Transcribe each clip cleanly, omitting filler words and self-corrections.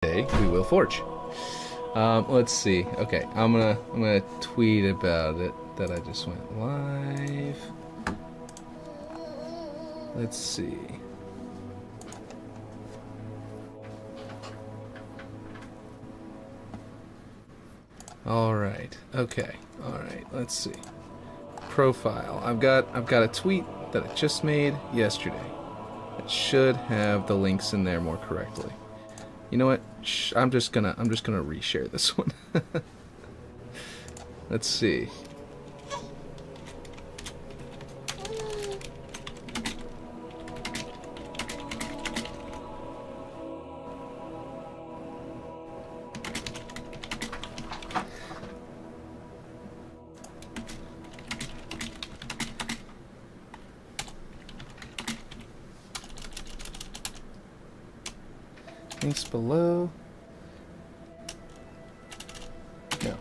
Today we will forge. Let's see. Okay, I'm gonna tweet about it that I just went live. Let's see. All right. Okay. All right. Let's see. Profile. I've got a tweet that I just made yesterday. It should have the links in there more correctly. You know what? I'm just gonna reshare this one. Let's see. Links below. No.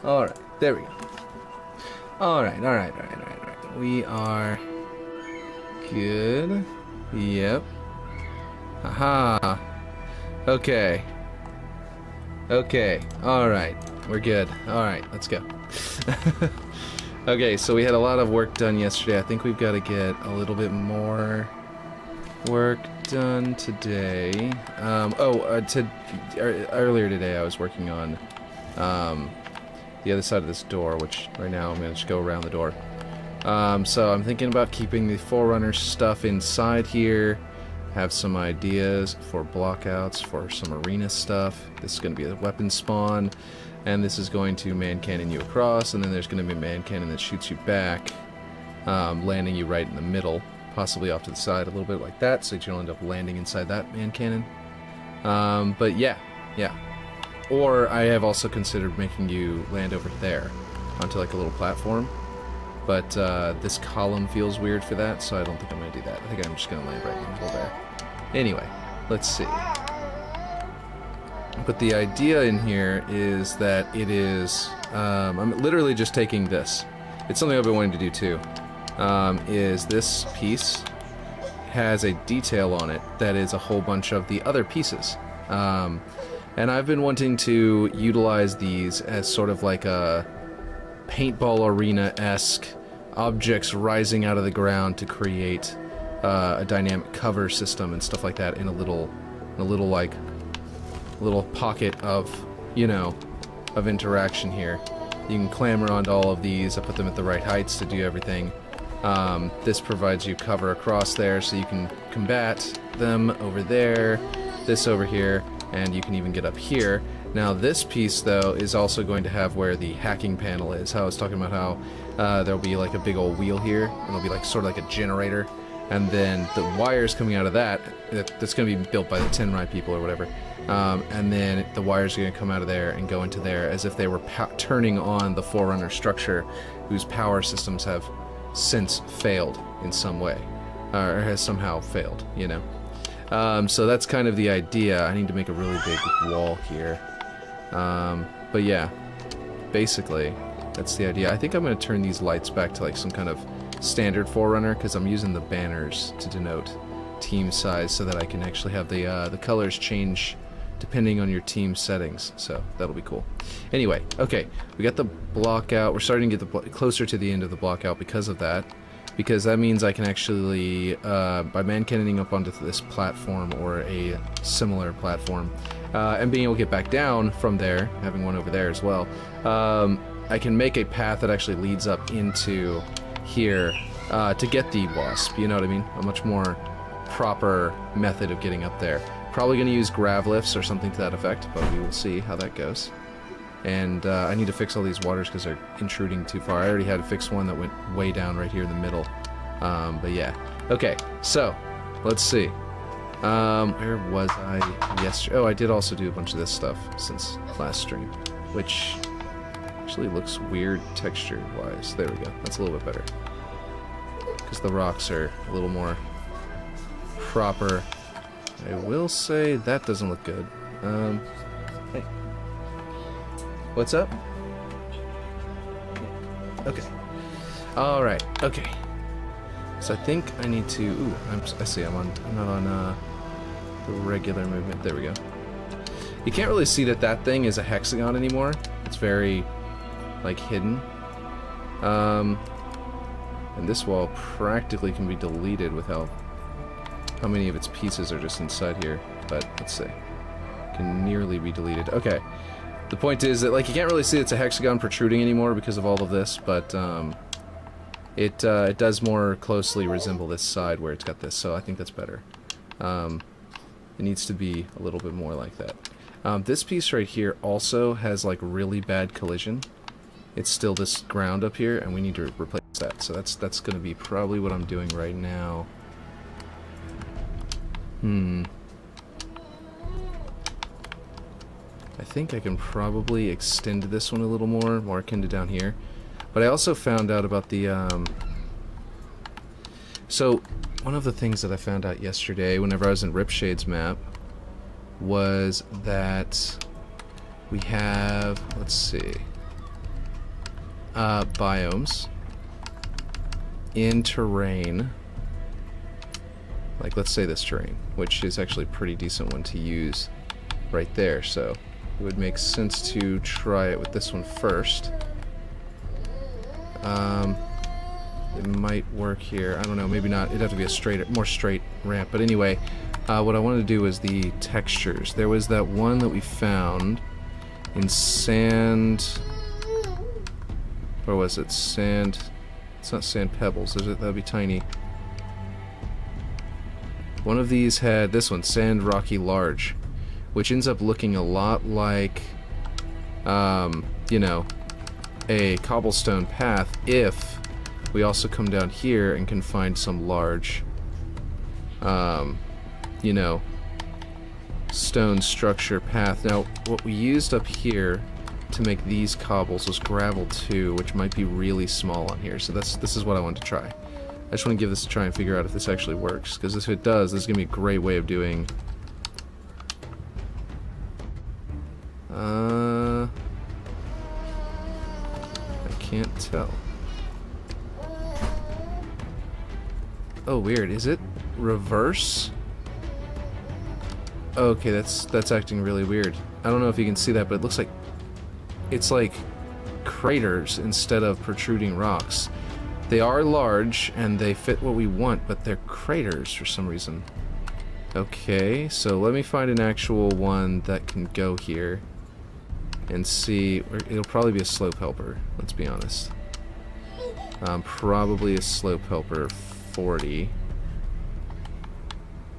All right, there we go. All right. We are good. Yep. Aha. Okay. Okay. All right. We're good. All right. Let's go. Okay, so we had a lot of work done yesterday. I think we've got to get a little bit more work done today. Earlier today I was working on the other side of this door, which right now I'm going to just go around the door. So I'm thinking about keeping the Forerunner stuff inside here. Have some ideas for blockouts for some arena stuff. This is going to be a weapon spawn. And this is going to man cannon you across, and then there's going to be a man cannon that shoots you back, landing you right in the middle, possibly off to the side a little bit like that, so that you'll end up landing inside that man cannon. But yeah. Or I have also considered making you land over there, onto like a little platform. But this column feels weird for that, so I don't think I'm going to do that. I think I'm just going to land right in the middle there. Anyway, let's see. But the idea in here is that it is, I'm literally just taking this. It's something I've been wanting to do too. Is this piece has a detail on it that is a whole bunch of the other pieces. And I've been wanting to utilize these as sort of like a paintball arena-esque objects rising out of the ground to create a dynamic cover system and stuff like that in a little like little pocket of, you know, of interaction here. You can clamber onto all of these. I put them at the right heights to do everything. This provides you cover across there so you can combat them over there, this over here, and you can even get up here. Now this piece though is also going to have where the hacking panel is. How I was talking about how there'll be like a big old wheel here, and it'll be like sort of like a generator, and then the wires coming out of that's going to be built by the Tenrai people or whatever. And then the wires are going to come out of there and go into there as if they were turning on the Forerunner structure, whose power systems have since failed in some way, or has somehow failed, you know. So that's kind of the idea. I need to make a really big wall here. But yeah, basically, that's the idea. I think I'm going to turn these lights back to like some kind of standard Forerunner, because I'm using the banners to denote team size so that I can actually have the colors change depending on your team settings, so that'll be cool. Anyway, okay, we got the block out. We're starting to get closer to the end of the block out because of that, because that means I can actually, by man cannoning up onto this platform or a similar platform, and being able to get back down from there, having one over there as well, I can make a path that actually leads up into here to get the wasp, you know what I mean? A much more proper method of getting up there. Probably going to use grav lifts or something to that effect, but we will see how that goes. And I need to fix all these waters because they're intruding too far. I already had to fix one that went way down right here in the middle. But yeah. Okay, so let's see. Where was I yesterday? Oh, I did also do a bunch of this stuff since last stream, which actually looks weird texture-wise. There we go. That's a little bit better. Because the rocks are a little more proper. I will say that doesn't look good. Hey. What's up? Okay. Alright, okay. So I think I need to... Ooh, I see, I'm not on the regular movement. There we go. You can't really see that thing is a hexagon anymore. It's very, like, hidden. And this wall practically can be deleted with how many of its pieces are just inside here. But, let's see. Can nearly be deleted. Okay. The point is that, like, you can't really see it's a hexagon protruding anymore because of all of this, but, it does more closely resemble this side where it's got this, so I think that's better. It needs to be a little bit more like that. This piece right here also has, like, really bad collision. It's still this ground up here, and we need to replace that. So that's going to be probably what I'm doing right now. I think I can probably extend this one a little more akin to down here. But I also found out about the, So, one of the things that I found out yesterday, whenever I was in Ripshade's map, was that we have, let's see, biomes in terrain, like let's say this terrain, which is actually a pretty decent one to use right there, so it would make sense to try it with this one first. It might work here. I don't know, maybe not. It'd have to be a more straight ramp. But anyway, what I wanted to do was the textures. There was that one that we found in sand... Where was it? Sand... It's not sand pebbles, is it? That'd be tiny. One of these had this one, sand rocky large, which ends up looking a lot like, you know, a cobblestone path if we also come down here and can find some large, you know, stone structure path. Now, what we used up here to make these cobbles was gravel too, which might be really small on here. So this is what I wanted to try. I just want to give this a try and figure out if this actually works, because if it does, this is going to be a great way of doing... I can't tell. Oh, weird. Is it reverse? Okay, that's acting really weird. I don't know if you can see that, but it looks like it's like craters instead of protruding rocks. They are large and they fit what we want, but they're craters for some reason. Okay, so let me find an actual one that can go here and see. It'll probably be a slope helper, let's be honest. Probably a slope helper 40,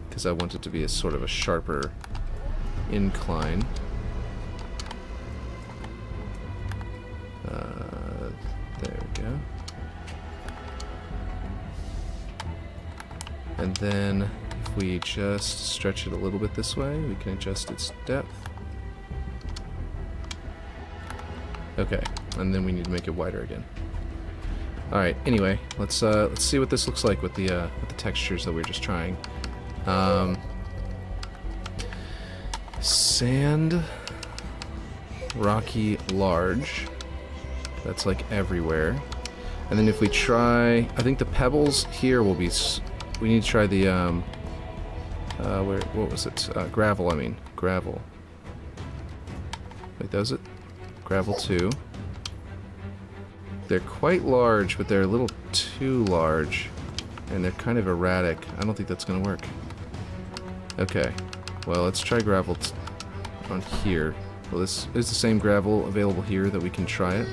because I want it to be a sort of a sharper incline. There we go. And then if we just stretch it a little bit this way, we can adjust its depth. Okay, and then we need to make it wider again. All right. Anyway, let's see what this looks like with the textures that we're just trying. Sand, rocky, large. That's like everywhere. And then if we try, I think the pebbles here will be. We need to try the what was it? Gravel. I mean gravel. Wait, that was it. Gravel 2. They're quite large, but they're a little too large, and they're kind of erratic. I don't think that's going to work. Okay, well, let's try gravel on here. Well, this is the same gravel available here that we can try it.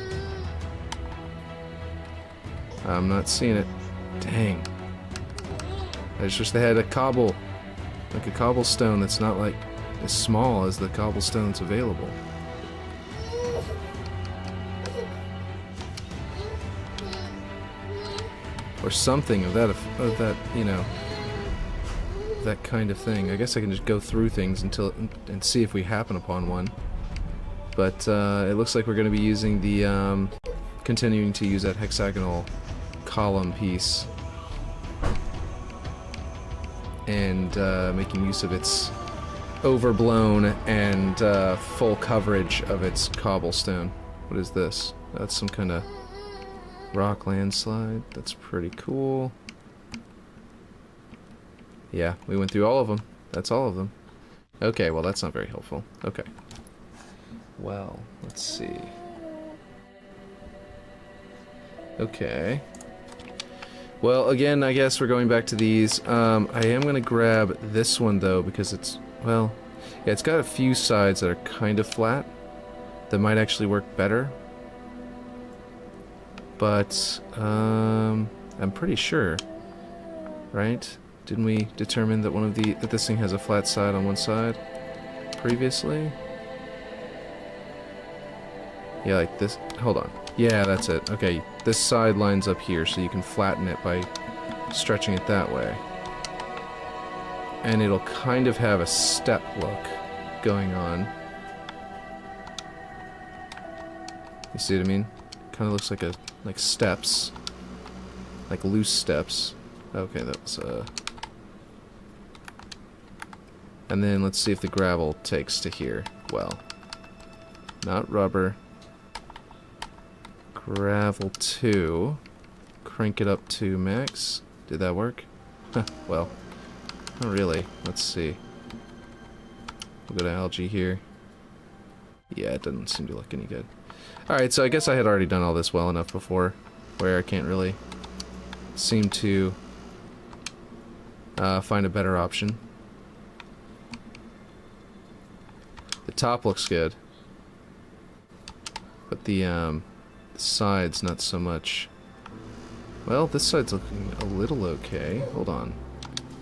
I'm not seeing it. Dang. I just wish they had a cobble, like a cobblestone that's not like as small as the cobblestone that's available. Or something of that, you know, that kind of thing. I guess I can just go through things and see if we happen upon one. But it looks like we're going to be using the, continuing to use that hexagonal column piece. And making use of its overblown and full coverage of its cobblestone. What is this? That's some kind of Rock landslide. That's pretty cool. Yeah, we went through all of them. That's all of them. Okay, well that's not very helpful. Okay. Well, let's see. Okay. Well, again, I guess we're going back to these. I am going to grab this one, though, because it's, well, yeah, it's got a few sides that are kind of flat that might actually work better. But, I'm pretty sure, right? Didn't we determine that that this thing has a flat side on one side previously? Yeah, like this. Hold on. Yeah, that's it. Okay, this side lines up here, so you can flatten it by stretching it that way. And it'll kind of have a step look going on. You see what I mean? Kind of looks like steps. Like loose steps. Okay, that was, And then let's see if the gravel takes to here. Well, not rubber. Gravel 2. Crank it up to max. Did that work? Well, not really. Let's see. We'll go to algae here. Yeah, it doesn't seem to look any good. Alright, so I guess I had already done all this well enough before, where I can't really seem to find a better option. The top looks good, but the sides not so much. Well, this side's looking a little okay. Hold on.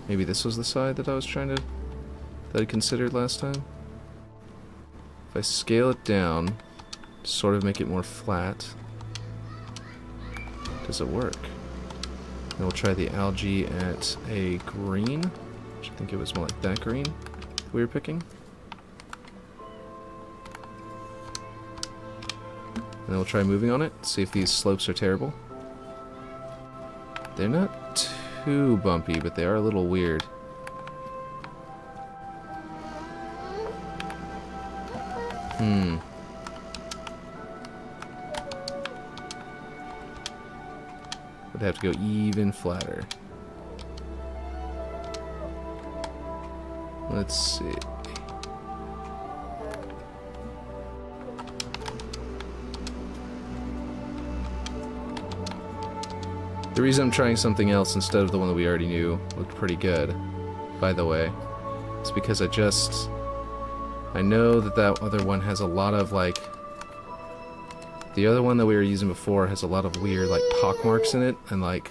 Maybe this was the side that I was trying to... that I considered last time? If I scale it down, sort of make it more flat, does it work? And we'll try the algae at a green, which I think it was more like that green we were picking. And then we'll try moving on it, see if these slopes are terrible. They're not too bumpy, but they are a little weird. Would have to go even flatter. Let's see. The reason I'm trying something else instead of the one that we already knew looked pretty good, by the way, is because I know that that other one has a lot of, like, the other one that we were using before has a lot of weird, like, pockmarks in it, and, like,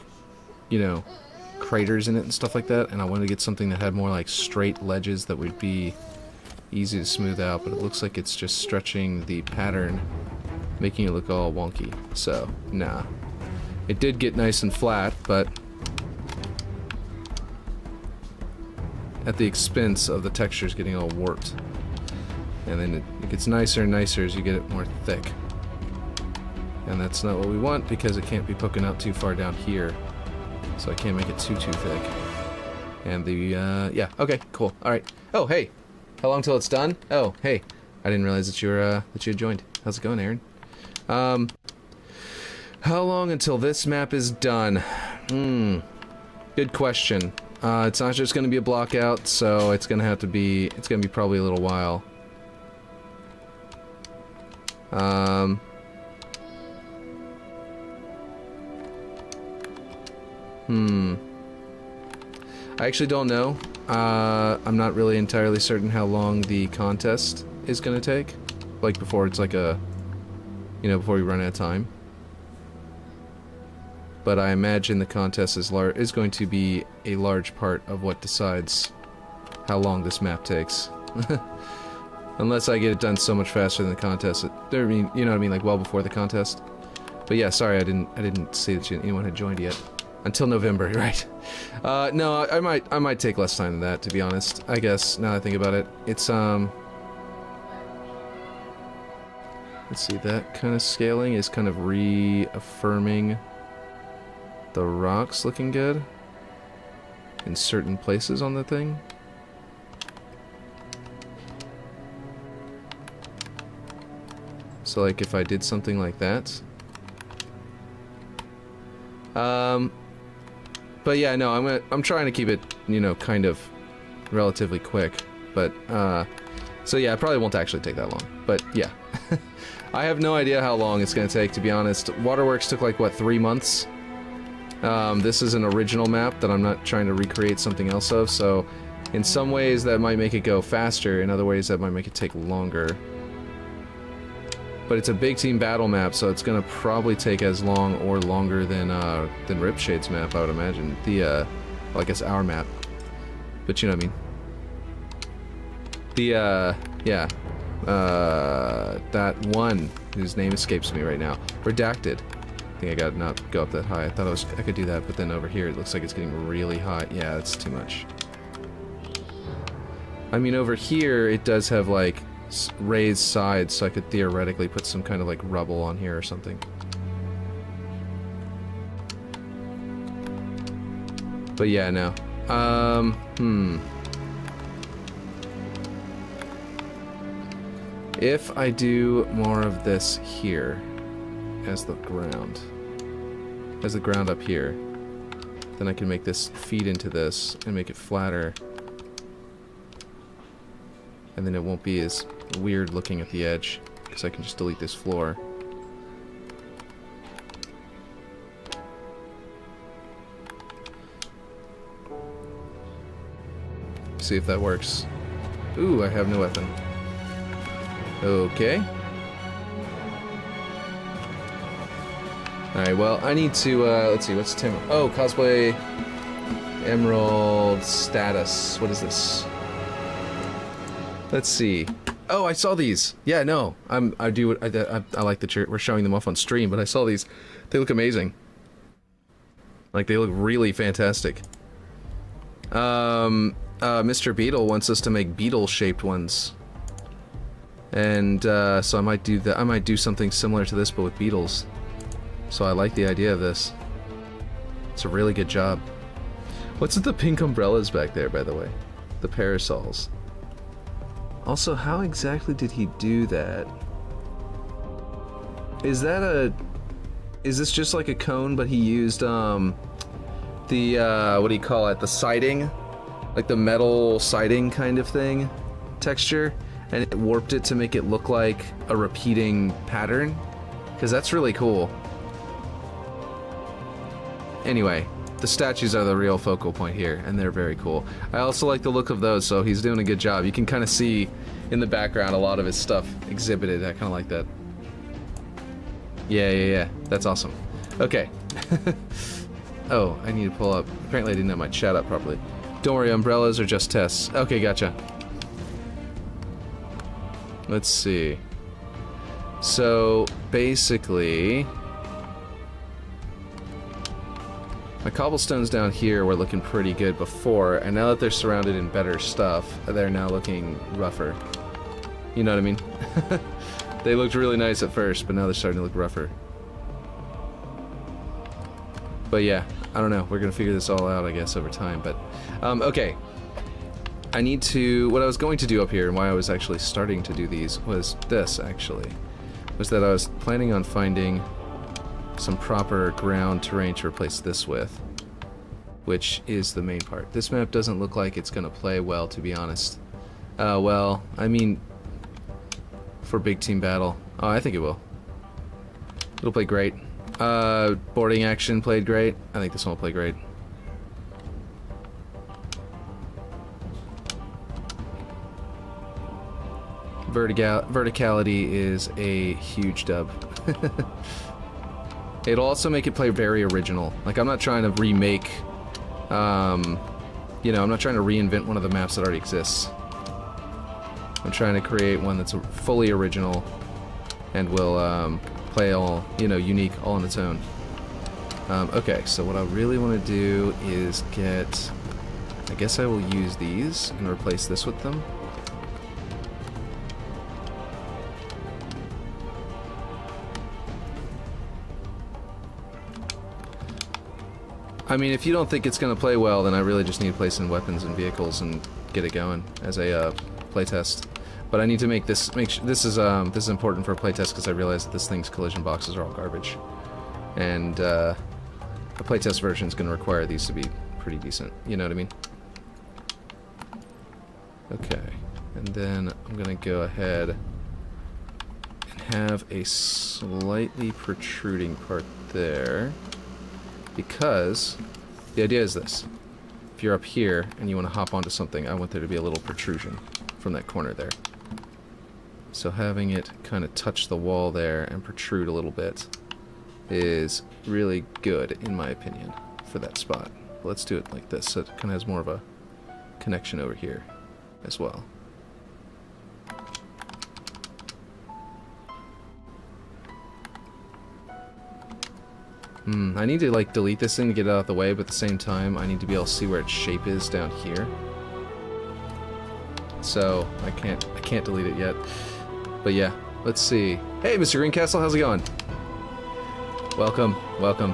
you know, craters in it and stuff like that, and I wanted to get something that had more, like, straight ledges that would be easy to smooth out, but it looks like it's just stretching the pattern, making it look all wonky, so, nah. It did get nice and flat, but at the expense of the textures getting all warped. And then it gets nicer and nicer as you get it more thick. And that's not what we want because it can't be poking out too far down here. So I can't make it too thick. And the, yeah, okay, cool, alright. Oh, hey! How long till it's done? Oh, hey. I didn't realize that you were, that you had joined. How's it going, Aaron? How long until this map is done? Good question. It's not just gonna be a block out, so it's gonna be probably a little while. I actually don't know. I'm not really entirely certain how long the contest is gonna take. Like, before it's like a... you know, before we run out of time. But I imagine the contest is going to be a large part of what decides how long this map takes. Unless I get it done so much faster than the contest. I mean, you know what I mean, like well before the contest. But yeah, sorry, I didn't see that anyone had joined yet. Until November, right? No, I might take less time than that, to be honest. I guess now that I think about it, it's let's see, that kind of scaling is kind of reaffirming the rocks looking good in certain places on the thing. So like if I did something like that, But yeah, no, I'm trying to keep it, you know, kind of relatively quick. But so yeah, it probably won't actually take that long. But yeah, I have no idea how long it's gonna take, to be honest. Waterworks took like what, 3 months. This is an original map that I'm not trying to recreate something else of. So in some ways that might make it go faster. In other ways that might make it take longer. But it's a big team battle map, so it's gonna probably take as long or longer than Ripshade's map, I would imagine. Well, I guess our map. But you know what I mean. Yeah. That one whose name escapes me right now. Redacted. I think I gotta not go up that high. I thought I could do that, but then over here it looks like it's getting really high. Yeah, that's too much. I mean, over here it does have like raised sides, so I could theoretically put some kind of like rubble on here or something. But yeah, no. If I do more of this here as the ground up here, then I can make this feed into this and make it flatter. And then it won't be as weird looking at the edge, because I can just delete this floor. See if that works. Ooh, I have no weapon. Okay. Alright, well, I need to, let's see, what's Tim? Oh, cosplay emerald status. What is this? Let's see. Oh, I saw these. Yeah, no, I like that we're showing them off on stream, but I saw these. They look amazing. Like, they look really fantastic. Mr. Beetle wants us to make beetle-shaped ones. And, so I might do that. I might do something similar to this, but with beetles. So I like the idea of this. It's a really good job. What's with the pink umbrellas back there, by the way? The parasols. Also, how exactly did he do that? Is this just like a cone, but he used, what do you call it? The siding? Like the metal siding kind of thing? Texture? And it warped it to make it look like a repeating pattern? Because that's really cool. Anyway, the statues are the real focal point here, and they're very cool. I also like the look of those, so he's doing a good job. You can kind of see in the background a lot of his stuff exhibited. I kind of like that. Yeah. That's awesome. Okay. Oh, I need to pull up. Apparently I didn't have my chat up properly. Don't worry, umbrellas are just tests. Okay, gotcha. Let's see. So, basically... my cobblestones down here were looking pretty good before, and now that they're surrounded in better stuff, they're now looking rougher. You know what I mean? They looked really nice at first, but now they're starting to look rougher. But yeah, I don't know. We're gonna figure this all out, I guess, over time. But, okay. I need to... what I was going to do up here, and why I was actually starting to do these, was this, actually. Was that I was planning on finding some proper ground terrain to replace this with, which is the main part. This map doesn't look like it's gonna play well, to be honest. Well, I mean, for big team battle. Oh, I think it will. It'll play great. Boarding action played great. I think this one will play great. Verticality is a huge dub. It'll also make it play very original. Like, I'm not trying to remake, you know, I'm not trying to reinvent one of the maps that already exists. I'm trying to create one that's fully original and will play all, you know, unique, all on its own. Okay, so what I really want to do is get... I guess I will use these and replace this with them. I mean, if you don't think it's going to play well, then I really just need to place in weapons and vehicles and get it going as a playtest. But I need to this is important for a playtest because I realize that this thing's collision boxes are all garbage. And a playtest version is going to require these to be pretty decent. You know what I mean? Okay, and then I'm going to go ahead and have a slightly protruding part there, because the idea is this. If you're up here and you want to hop onto something, I want there to be a little protrusion from that corner there. So having it kind of touch the wall there and protrude a little bit is really good, in my opinion, for that spot. Let's do it like this, so it kind of has more of a connection over here as well. I need to like delete this thing to get it out of the way, but at the same time I need to be able to see where its shape is down here. So I can't delete it yet. But yeah, let's see. Hey, Mr. Greencastle, how's it going? Welcome, welcome.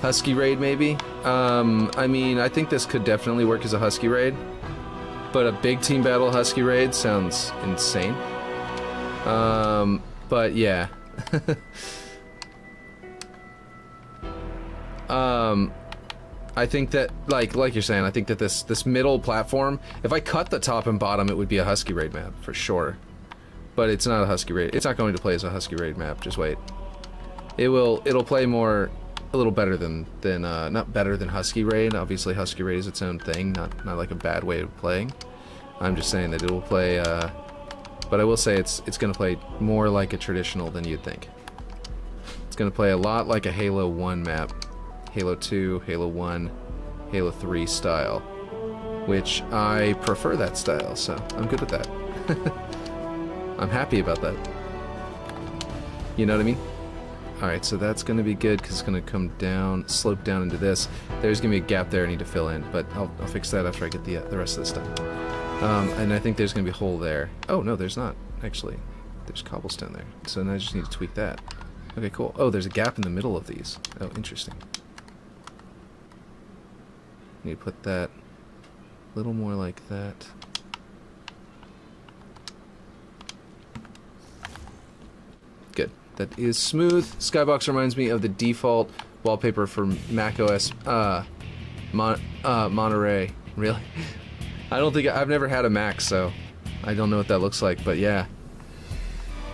Husky raid, maybe? I mean, I think this could definitely work as a Husky raid, but a big team battle Husky raid sounds insane. But yeah. I think that, like you're saying, I think that this middle platform, if I cut the top and bottom, it would be a Husky raid map, for sure. But it's not a Husky raid. It's not going to play as a Husky raid map, just wait. It'll play more, a little better than not better than Husky raid. Obviously Husky raid is its own thing, not like a bad way of playing. I'm just saying that it will play, but I will say it's going to play more like a traditional than you'd think. It's going to play a lot like a Halo 1 map. Halo 2, Halo 1, Halo 3 style, which I prefer that style, so I'm good with that. I'm happy about that. You know what I mean? Alright, so that's going to be good because it's going to come down, slope down into this. There's going to be a gap there I need to fill in, but I'll fix that after I get the rest of this done. And I think there's going to be a hole there. Oh, no, there's not, actually. There's cobblestone there, so now I just need to tweak that. Okay, cool. Oh, there's a gap in the middle of these. Oh, interesting. Need to put that a little more like that. Good. That is smooth. Skybox reminds me of the default wallpaper for macOS Monterey. Really? I don't think I've never had a Mac, so I don't know what that looks like. But yeah,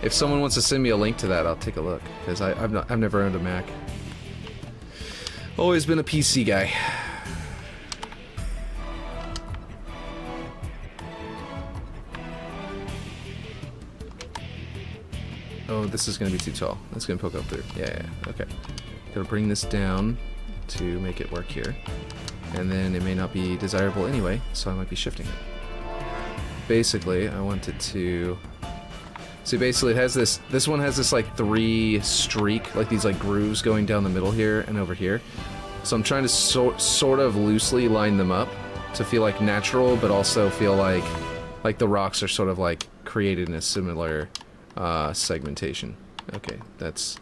if someone wants to send me a link to that, I'll take a look, because I've never owned a Mac. Always been a PC guy. Oh, this is going to be too tall. That's going to poke up through. Yeah, okay. Gotta bring this down to make it work here. And then it may not be desirable anyway, so I might be shifting it. Basically, I want it to... See, basically it has this one has this like 3 streak, like these like grooves going down the middle here and over here. So I'm trying to sort of loosely line them up to feel like natural, but also feel like the rocks are sort of like created in a similar segmentation. Okay, that's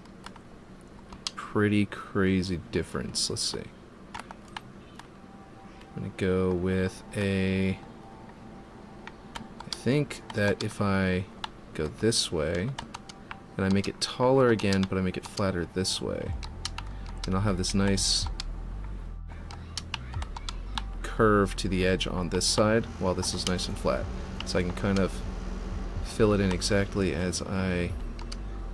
pretty crazy difference. Let's see. I'm gonna go with a... I think that if I go this way, and I make it taller again, but I make it flatter this way, then I'll have this nice curve to the edge on this side, while this is nice and flat. So I can kind of fill it in exactly as I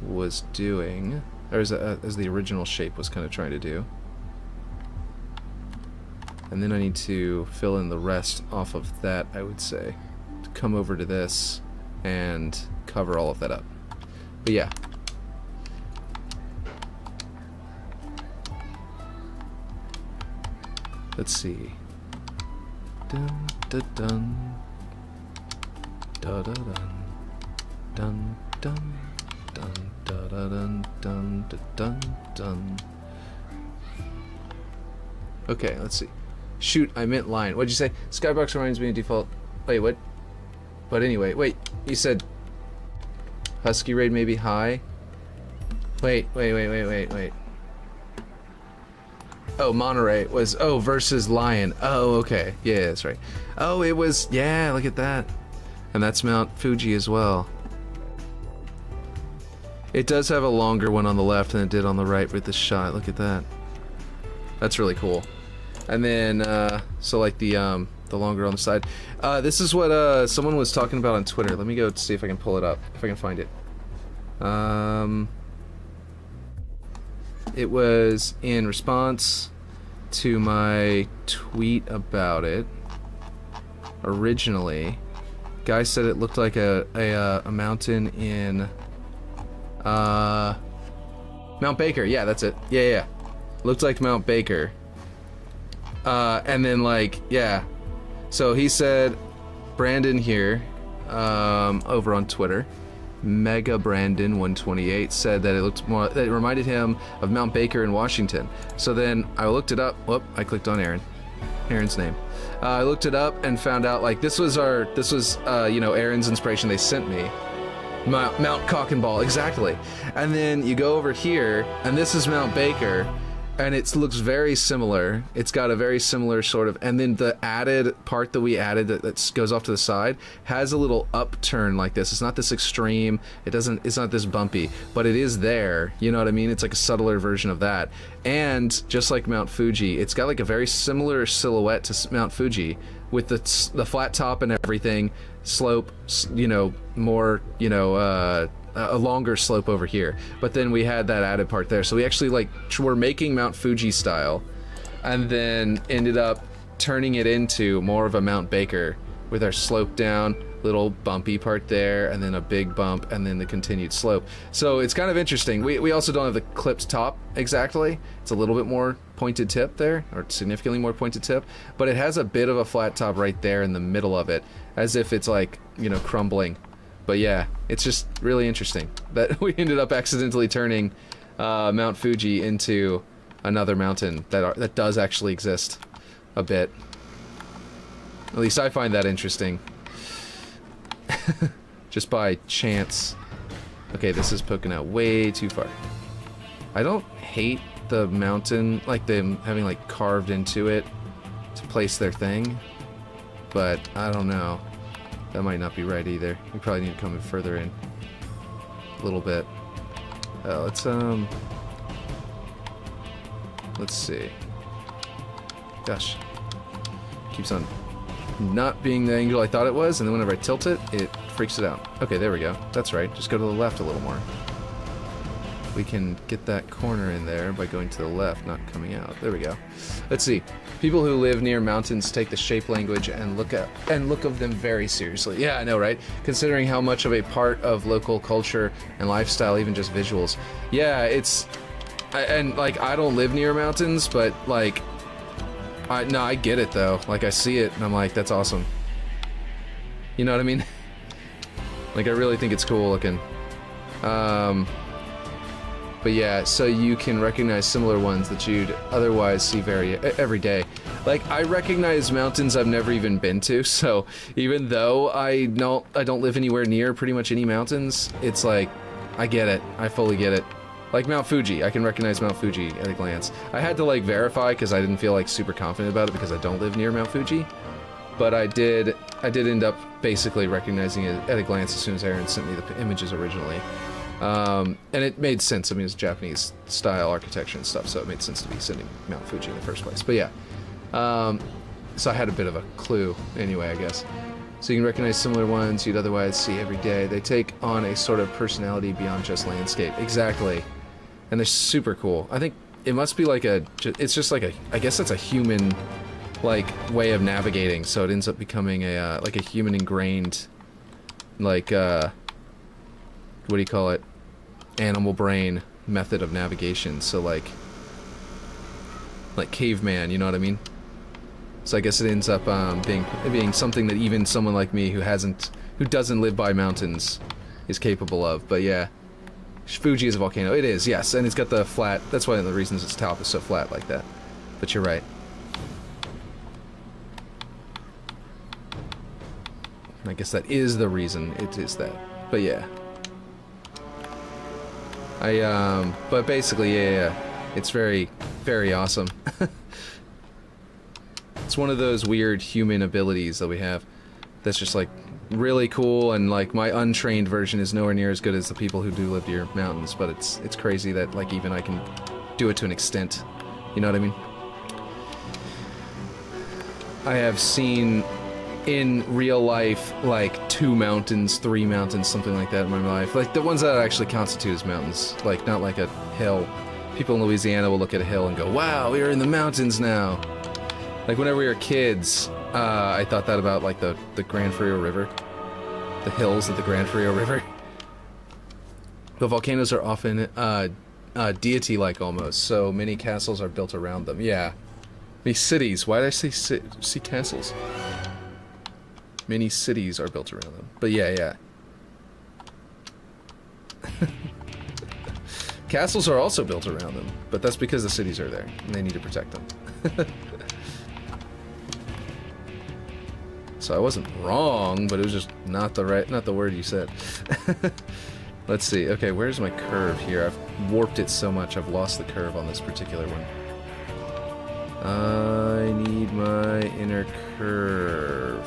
was doing, or as the original shape was kind of trying to do. And then I need to fill in the rest off of that, I would say, to come over to this and cover all of that up. But yeah. Let's see. Dun dun dun. Da da dun. Dun dun dun da da dun dun dun dun. Okay, let's see. Shoot, I meant line. What'd you say? Skybox reminds me of default. Wait, what? But anyway, wait. You said Husky raid maybe high? Wait. Oh, Monterey was, oh, versus Lion. Oh, okay. Yeah, that's right. Oh, it was, yeah, look at that. And that's Mount Fuji as well. It does have a longer one on the left than it did on the right with the shot. Look at that. That's really cool. And then, so like the longer on the side. This is what someone was talking about on Twitter. Let me go see if I can pull it up, if I can find it. It was in response to my tweet about it. Originally, guy said it looked like a mountain in Mount Baker. Yeah, that's it. Yeah. Looked like Mount Baker. And then like, yeah. So he said, Brandon here, over on Twitter, Mega Brandon 128 said that it looked more, that it reminded him of Mount Baker in Washington. So then I looked it up. Whoop, I clicked on Aaron's name. I looked it up and found out like this was you know, Aaron's inspiration they sent me. Mount Cock and Ball, exactly. And then you go over here, and this is Mount Baker, and it looks very similar. It's got a very similar sort of, and then the added part that we added that goes off to the side has a little upturn like this. It's not this extreme. It's not this bumpy, but it is there. You know what I mean? It's like a subtler version of that. And just like Mount Fuji, it's got like a very similar silhouette to Mount Fuji with the flat top and everything, slope, you know, more, you know, a longer slope over here, but then we had that added part there. So we actually like were making Mount Fuji style, and then ended up turning it into more of a Mount Baker with our slope down, little bumpy part there, and then a big bump, and then the continued slope. So it's kind of interesting. We also don't have the clipped top exactly. It's a little bit more pointed tip there, or significantly more pointed tip, but it has a bit of a flat top right there in the middle of it, as if it's like, you know, crumbling. But yeah, it's just really interesting that we ended up accidentally turning Mount Fuji into another mountain that does actually exist a bit. At least I find that interesting. Just by chance. Okay, this is poking out way too far. I don't hate the mountain, like them having like carved into it to place their thing, but I don't know. That might not be right either. We probably need to come further in a little bit. Let's see. Gosh, keeps on not being the angle I thought it was, and then whenever I tilt it, it freaks it out. Okay, there we go. That's right. Just go to the left a little more. We can get that corner in there by going to the left, not coming out. There we go. Let's see. People who live near mountains take the shape language and look of them very seriously. Yeah, I know, right? Considering how much of a part of local culture and lifestyle, even just visuals. Yeah, and like I don't live near mountains, but like, I get it though. Like I see it and I'm like, that's awesome. You know what I mean? Like I really think it's cool looking. But yeah, so you can recognize similar ones that you'd otherwise see every day. Like I recognize mountains I've never even been to, so even though I don't live anywhere near pretty much any mountains, it's like I get it. I fully get it. Like Mount Fuji, I can recognize Mount Fuji at a glance. I had to like verify because I didn't feel like super confident about it because I don't live near Mount Fuji, but I did end up basically recognizing it at a glance as soon as Aaron sent me the images originally. And it made sense. I mean, it's Japanese style architecture and stuff, so it made sense to be sending Mount Fuji in the first place. But yeah, so I had a bit of a clue anyway, I guess. So you can recognize similar ones you'd otherwise see every day. They take on a sort of personality beyond just landscape. Exactly. And they're super cool. I think it must be like it's just like I guess it's a human, like, way of navigating, so it ends up becoming a, like a human ingrained, like, what do you call it? Animal brain method of navigation. So like caveman, you know what I mean? So I guess it ends up being something that even someone like me who doesn't live by mountains is capable of. But yeah, Fuji is a volcano. It is, yes, and it's got the flat. That's one of the reasons its top is so flat like that. But you're right. I guess that is the reason it is that. But yeah. But basically, yeah, it's very, very awesome. It's one of those weird human abilities that we have that's just like, really cool, and like my untrained version is nowhere near as good as the people who do live near mountains, but it's crazy that like even I can do it to an extent. You know what I mean? I have seen in real life like 2 mountains, 3 mountains, something like that in my life. Like the ones that actually constitute as mountains, like not like a hill. People in Louisiana will look at a hill and go, wow, we're in the mountains now. Like whenever we were kids, I thought that about like the Gran Frio River. The hills of the Gran Frio River. The volcanoes are often deity-like almost, so many castles are built around them. Yeah. Many cities. Why did I say castles? Many cities are built around them. But yeah. Castles are also built around them, but that's because the cities are there, and they need to protect them. So I wasn't wrong, but it was just not the word you said. Let's see. Okay, where's my curve here? I've warped it so much, I've lost the curve on this particular one. I need my inner curve.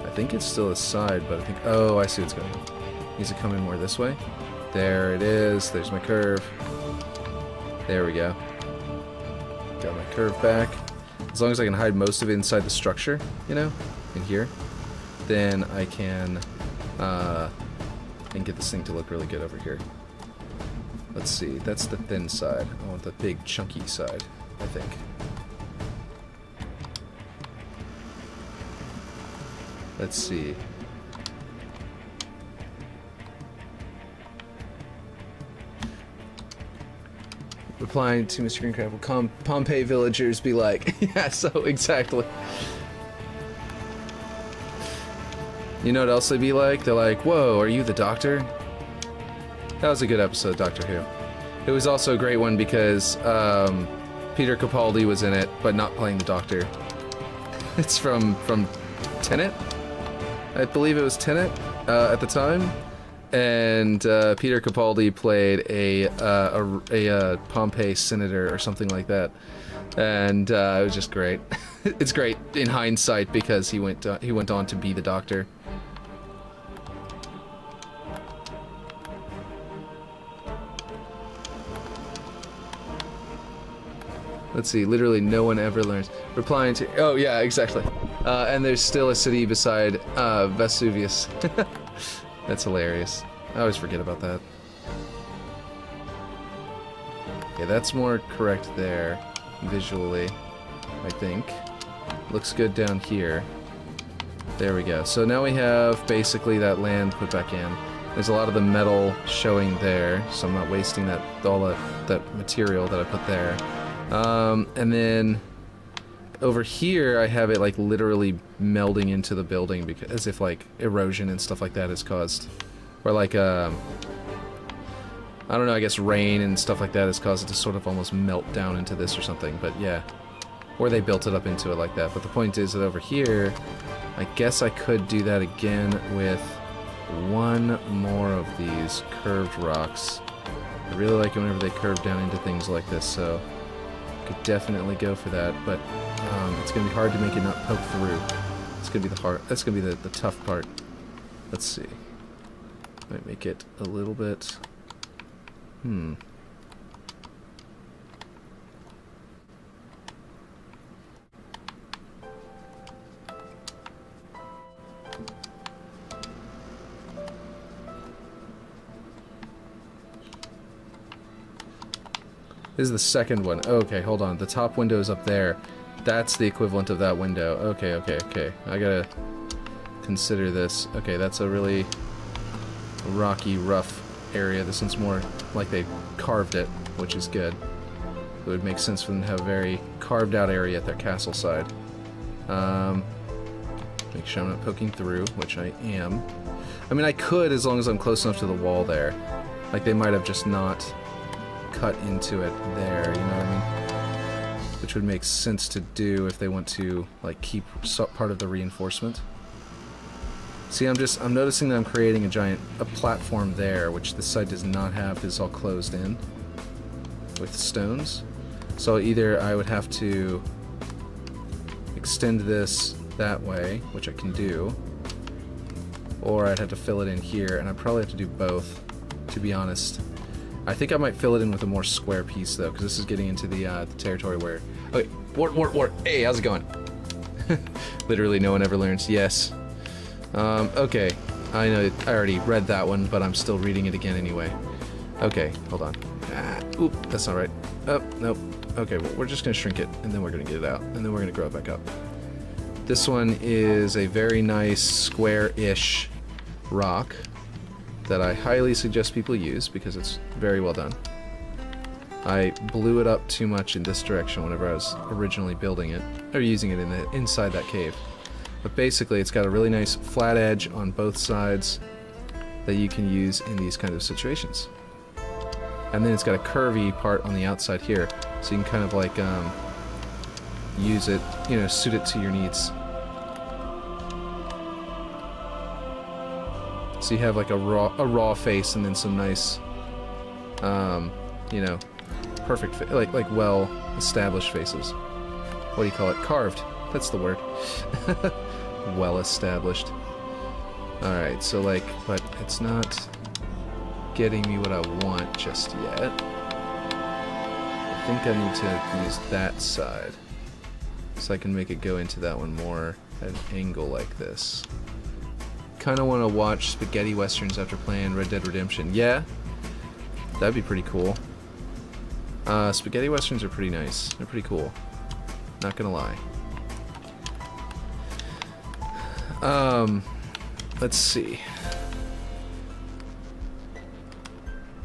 I think it's still a side, but I think... Oh, I see what's going on. Needs to come in more this way. There it is. There's my curve. There we go. Got my curve back. As long as I can hide most of it inside the structure, you know, in here, then I can get this thing to look really good over here. Let's see. That's the thin side. I want the big, chunky side, I think. Let's see. Replying to Mr. Greencrab, will Pompeii villagers be like? Yeah, so exactly. You know what else they'd be like? They're like, whoa, are you the Doctor? That was a good episode of Doctor Who. It was also a great one because Peter Capaldi was in it, but not playing the Doctor. It's from Tenet? I believe it was Tenet at the time. And Peter Capaldi played a Pompeii senator or something like that, and it was just great. It's great in hindsight because he went on to be the Doctor. Let's see. Literally, no one ever learns. Replying to. Oh yeah, exactly. And there's still a city beside Vesuvius. That's hilarious. I always forget about that. Okay, that's more correct there, visually, I think. Looks good down here. There we go. So now we have basically that land put back in. There's a lot of the metal showing there, so I'm not wasting all that material that I put there. And then over here, I have it like literally melding into the building because, as if like erosion and stuff like that is caused, or like I don't know, I guess rain and stuff like that has caused it to sort of almost melt down into this or something. But yeah, or they built it up into it like that. But the point is that over here, I guess I could do that again with one more of these curved rocks. I really like it whenever they curve down into things like this, so could definitely go for that, but it's gonna be hard to make it not poke through. It's gonna be that's gonna be the tough part. Let's see. Might make it a little bit. This is the second one. Okay, hold on. The top window is up there. That's the equivalent of that window. Okay. I gotta consider this. Okay, that's a really rocky, rough area. This one's more like they carved it, which is good. It would make sense for them to have a very carved out area at their castle side. Make sure I'm not poking through, which I am. I mean, I could as long as I'm close enough to the wall there. Like, they might have just not cut into it there, you know what I mean? Which would make sense to do if they want to, like, keep part of the reinforcement. See, I'm noticing that I'm creating a platform there, which this side does not have, because it's all closed in with stones. So either I would have to extend this that way, which I can do, or I'd have to fill it in here, and I'd probably have to do both, to be honest. I think I might fill it in with a more square piece, though, because this is getting into the territory where... Okay, Wart. Hey, how's it going? Literally no one ever learns. Yes. Okay. I know I already read that one, but I'm still reading it again anyway. Okay, hold on. Oop, that's not right. Oh, nope. Okay, well, we're just going to shrink it, and then we're going to get it out, and then we're going to grow it back up. This one is a very nice square-ish rock that I highly suggest people use because it's very well done. I blew it up too much in this direction whenever I was originally building it, or using it inside that cave. But basically, it's got a really nice flat edge on both sides that you can use in these kind of situations. And then it's got a curvy part on the outside here, so you can kind of like use it, you know, suit it to your needs. So you have like a raw face and then some nice, you know, perfect, like well established faces. What do you call it? Carved. That's the word. Well established. All right. So like, but it's not getting me what I want just yet. I think I need to use that side so I can make it go into that one more at an angle like this. Kind of want to watch spaghetti westerns after playing Red Dead Redemption. Yeah, that'd be pretty cool. Spaghetti westerns are pretty nice. They're pretty cool. Not gonna lie. Let's see.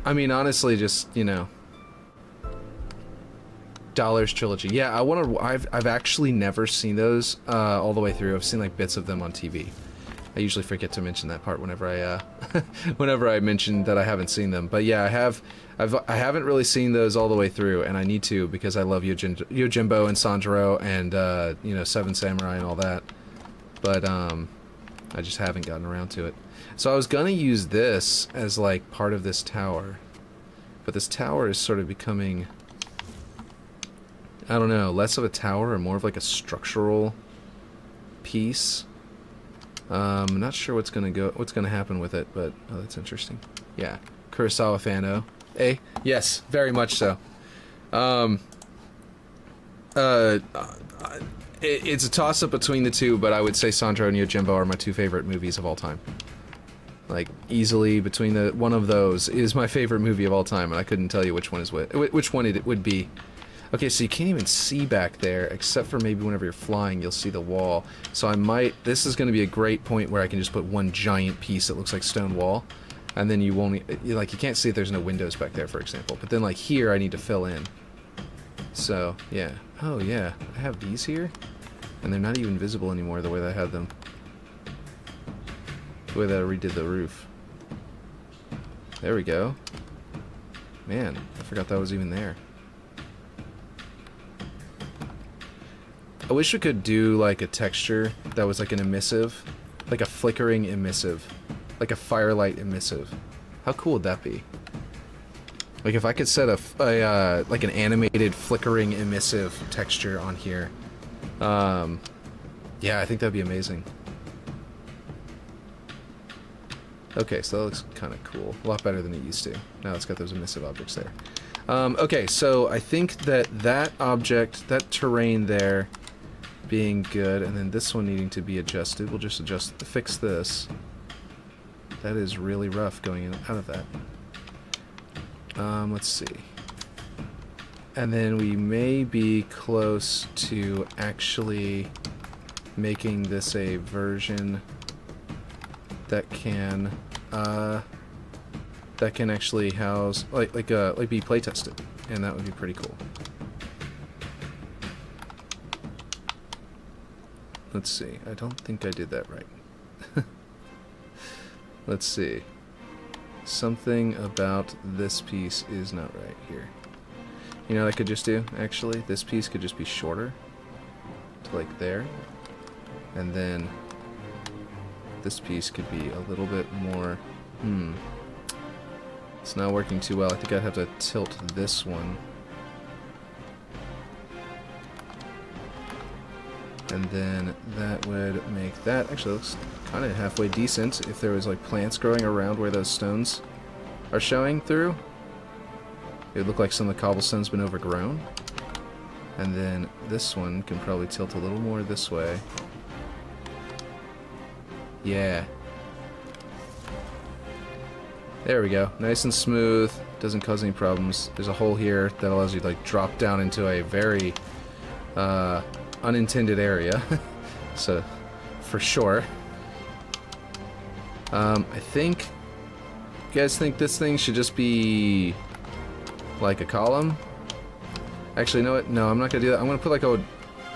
I mean, honestly, just, you know, Dollars Trilogy. Yeah, I want to. I've actually never seen those all the way through. I've seen like bits of them on TV. I usually forget to mention that part whenever I whenever I mention that I haven't seen them. But yeah, I haven't really seen those all the way through, and I need to because I love Yojimbo and Sanjuro and you know, Seven Samurai and all that. But I just haven't gotten around to it. So I was gonna use this as like part of this tower, but this tower is sort of becoming, I don't know, less of a tower and more of like a structural piece. I'm not sure what's gonna happen with it, but oh, that's interesting. Yeah, Kurosawa fan-o. Eh? Yes, very much so. It's a toss-up between the two, but I would say Sanjuro and Yojimbo are my two favorite movies of all time. Like, easily between one of those is my favorite movie of all time, and I couldn't tell you which one it would be. Okay, so you can't even see back there, except for maybe whenever you're flying, you'll see the wall. So this is going to be a great point where I can just put one giant piece that looks like stone wall, and then you won't, like, you can't see if there's no windows back there, for example. But then, like, here, I need to fill in. So, yeah. Oh, yeah. I have these here, and they're not even visible anymore the way that I had them. The way that I redid the roof. There we go. Man, I forgot that was even there. I wish we could do like a texture that was like an emissive, like a flickering emissive, like a firelight emissive. How cool would that be? Like if I could set like an animated flickering emissive texture on here. Yeah, I think that'd be amazing. Okay, so that looks kind of cool. A lot better than it used to. Now it's got those emissive objects there. Okay, so I think that object, that terrain there, being good, and then this one needing to be adjusted. We'll just fix this. That is really rough going in out of that. Let's see. And then we may be close to actually making this a version that can actually house like be play tested, and that would be pretty cool. Let's see. I don't think I did that right. Let's see. Something about this piece is not right here. You know what I could just do, actually? This piece could just be shorter to like there. And then this piece could be a little bit more... It's not working too well. I think I'd have to tilt this one. And then that would make that, actually looks kind of halfway decent if there was like plants growing around where those stones are showing through. It would look like some of the cobblestone's been overgrown. And then this one can probably tilt a little more this way. Yeah. There we go. Nice and smooth. Doesn't cause any problems. There's a hole here that allows you to like drop down into a very unintended area. So, for sure. I think... You guys think this thing should just be like a column? Actually, you know what? No, I'm not gonna do that. I'm gonna put like a...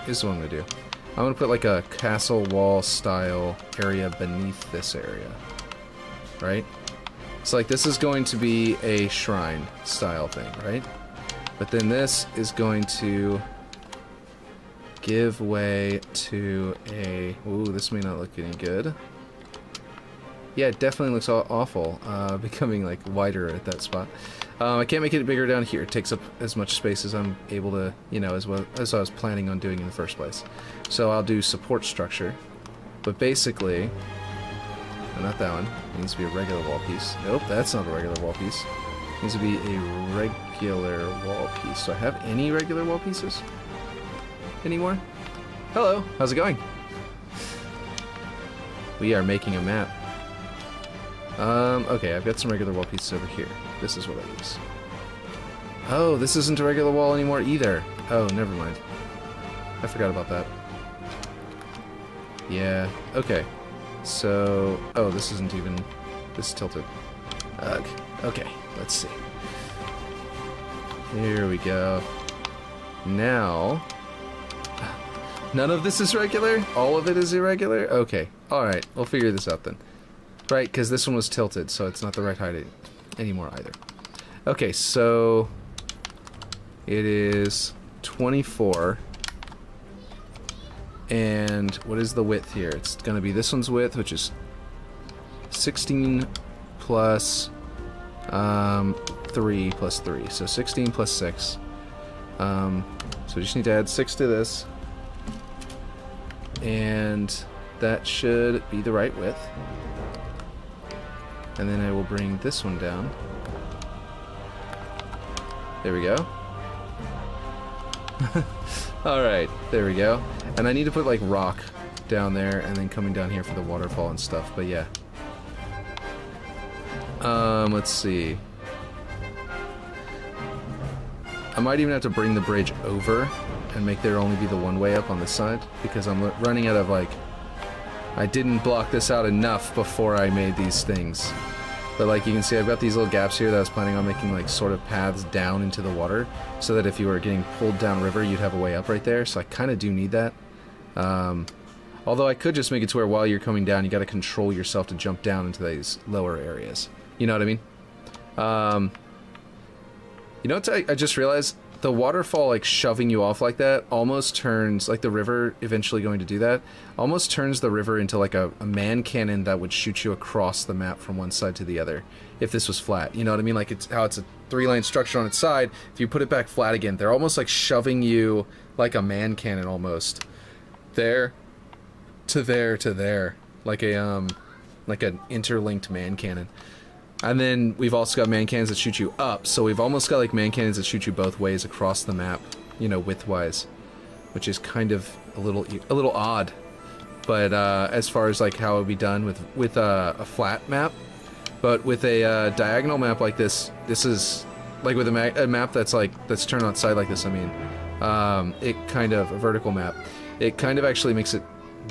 This is what I'm gonna do. I'm gonna put like a castle wall style area beneath this area. Right? So like this is going to be a shrine style thing, right? But then this is going to give way to a... Ooh, this may not look any good. Yeah, it definitely looks awful, becoming like wider at that spot. I can't make it bigger down here. It takes up as much space as I'm able to, you know, as well as I was planning on doing in the first place. So I'll do support structure. But basically, not that one. It needs to be a regular wall piece. Nope, that's not a regular wall piece. It needs to be a regular wall piece. Do I have any regular wall pieces anymore? Hello, how's it going? We are making a map. Okay, I've got some regular wall pieces over here. This is what I use. Oh, this isn't a regular wall anymore either. Oh, never mind. I forgot about that. Yeah, okay. So... Oh, this isn't even... This is tilted. Ugh. Okay, let's see. Here we go. Now... None of this is regular? All of it is irregular? Okay. Alright, we'll figure this out then. Right, because this one was tilted, so it's not the right height anymore either. Okay, so... It is 24. And what is the width here? It's going to be this one's width, which is 16 plus 3 plus 3. So 16 plus 6. So we just need to add 6 to this. And that should be the right width. And then I will bring this one down. There we go. Alright, there we go. And I need to put like rock down there and then coming down here for the waterfall and stuff, but yeah. Let's see. I might even have to bring the bridge over and make there only be the one way up on this side, because I'm running out of like... I didn't block this out enough before I made these things. But like you can see, I've got these little gaps here that I was planning on making like sort of paths down into the water, so that if you were getting pulled down river, you'd have a way up right there. So I kind of do need that. Although I could just make it to where while you're coming down, you got to control yourself to jump down into these lower areas. You know what I mean? You know what I just realized? The waterfall like shoving you off like that almost turns, like the river eventually going to do that, almost turns the river into like a man cannon that would shoot you across the map from one side to the other if this was flat. You know what I mean? Like it's how it's a 3-lane structure on its side. If you put it back flat again, they're almost like shoving you like a man cannon almost. There to there to there. Like a like an interlinked man cannon. And then we've also got man cannons that shoot you up, so we've almost got like man cannons that shoot you both ways across the map, you know, widthwise, which is kind of a little odd. But as far as like how it would be done with a flat map, but with a diagonal map like this, this is like with a map that's turned on its side like this. I mean, it kind of a vertical map. It kind of actually makes it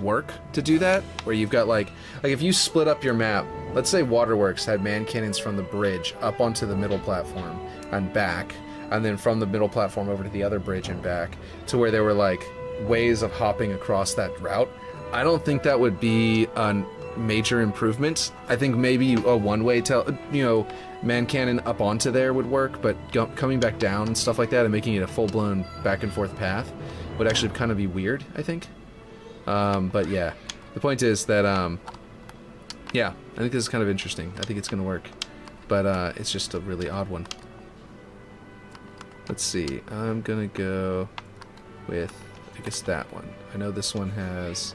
work to do that, where you've got like if you split up your map. Let's say Waterworks had man cannons from the bridge up onto the middle platform and back, and then from the middle platform over to the other bridge and back, to where there were like ways of hopping across that route. I don't think that would be a major improvement. I think maybe a one-way, man cannon up onto there would work, but coming back down and stuff like that and making it a full-blown back and forth path would actually kind of be weird, I think. But yeah, the point is that yeah, I think this is kind of interesting. I think it's going to work. But it's just a really odd one. Let's see. I'm going to go with I guess that one. I know this one has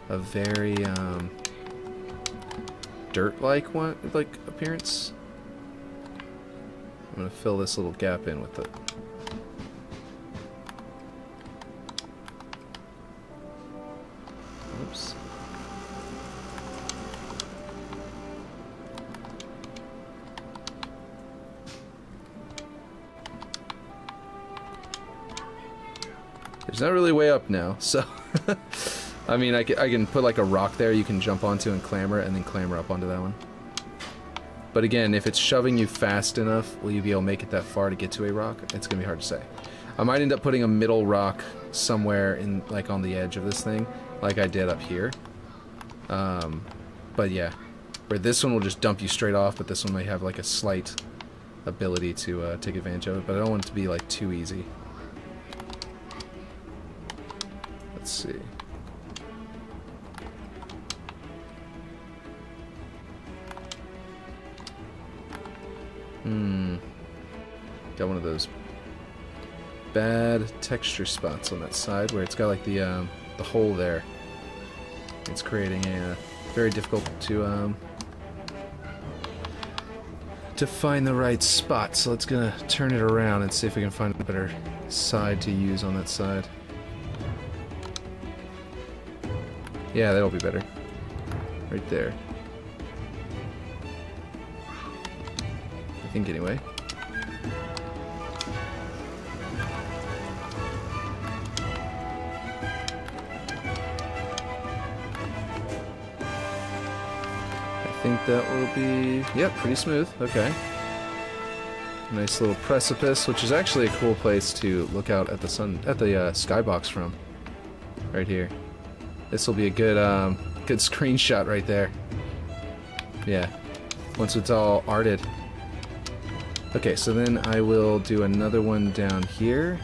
a very dirt-like one, like appearance. I'm gonna fill this little gap in with it. Oops. There's not really way up now, so I mean, I can put like a rock there you can jump onto and clamber, and then clamber up onto that one. But again, if it's shoving you fast enough, will you be able to make it that far to get to a rock? It's gonna be hard to say. I might end up putting a middle rock somewhere in, like, on the edge of this thing, like I did up here. But yeah, where this one will just dump you straight off, but this one may have like a slight ability to take advantage of it. But I don't want it to be like too easy. Let's see. Got one of those bad texture spots on that side where it's got like the hole there. It's creating a very difficult to find the right spot. So let's gonna turn it around and see if we can find a better side to use on that side. Yeah, that'll be better. Right there. I think anyway. I think that will be, yep, pretty smooth. Okay. Nice little precipice, which is actually a cool place to look out at the skybox from. Right here. This will be a good good screenshot right there. Yeah. Once it's all arted. Okay, so then I will do another one down here.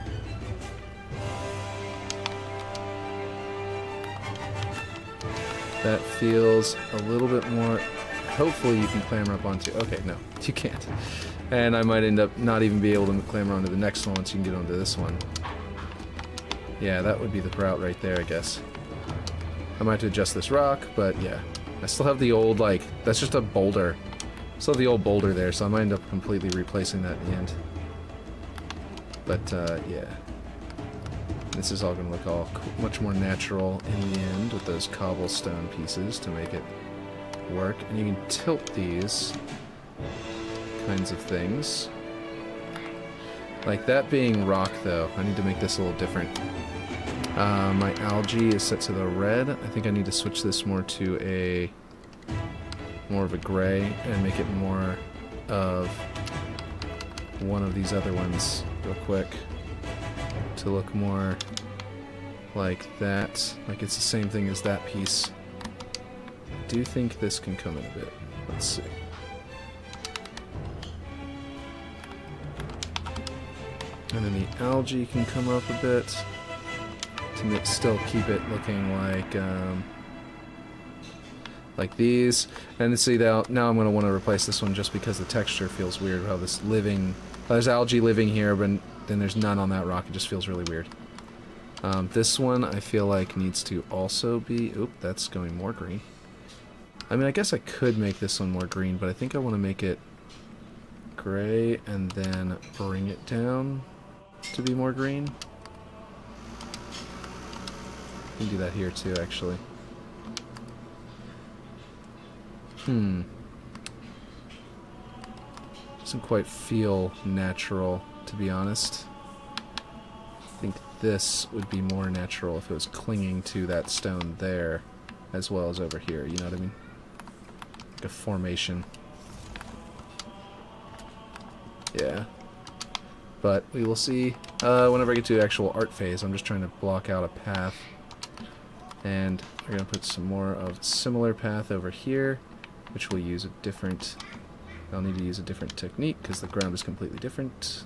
That feels a little bit more. Hopefully you can clamber up onto. Okay, no, you can't. And I might end up not even be able to clamber onto the next one once you can get onto this one. Yeah, that would be the route right there, I guess. I might have to adjust this rock, but yeah. I still have the old, like, that's just a boulder. Still have the old boulder there, so I might end up completely replacing that in the end. But, yeah. This is all going to look all much more natural in the end with those cobblestone pieces to make it work. And you can tilt these kinds of things. Like that being rock, though, I need to make this a little different. My algae is set to the red. I think I need to switch this more to more of a gray and make it more of one of these other ones real quick to look more like that. Like it's the same thing as that piece. I do think this can come in a bit. Let's see. And then the algae can come up a bit to still keep it looking like these. And see, now I'm going to want to replace this one just because the texture feels weird. How this there's algae living here, but then there's none on that rock. It just feels really weird. This one I feel like needs to also be. Oop, that's going more green. I mean, I guess I could make this one more green, but I think I want to make it gray and then bring it down to be more green. I can do that here too, actually. Doesn't quite feel natural, to be honest. I think this would be more natural if it was clinging to that stone there, as well as over here, you know what I mean? Like a formation. Yeah. But we will see whenever I get to the actual art phase. I'm just trying to block out a path. And we're going to put some more of similar path over here, which will use a different... I'll need to use a different technique because the ground is completely different.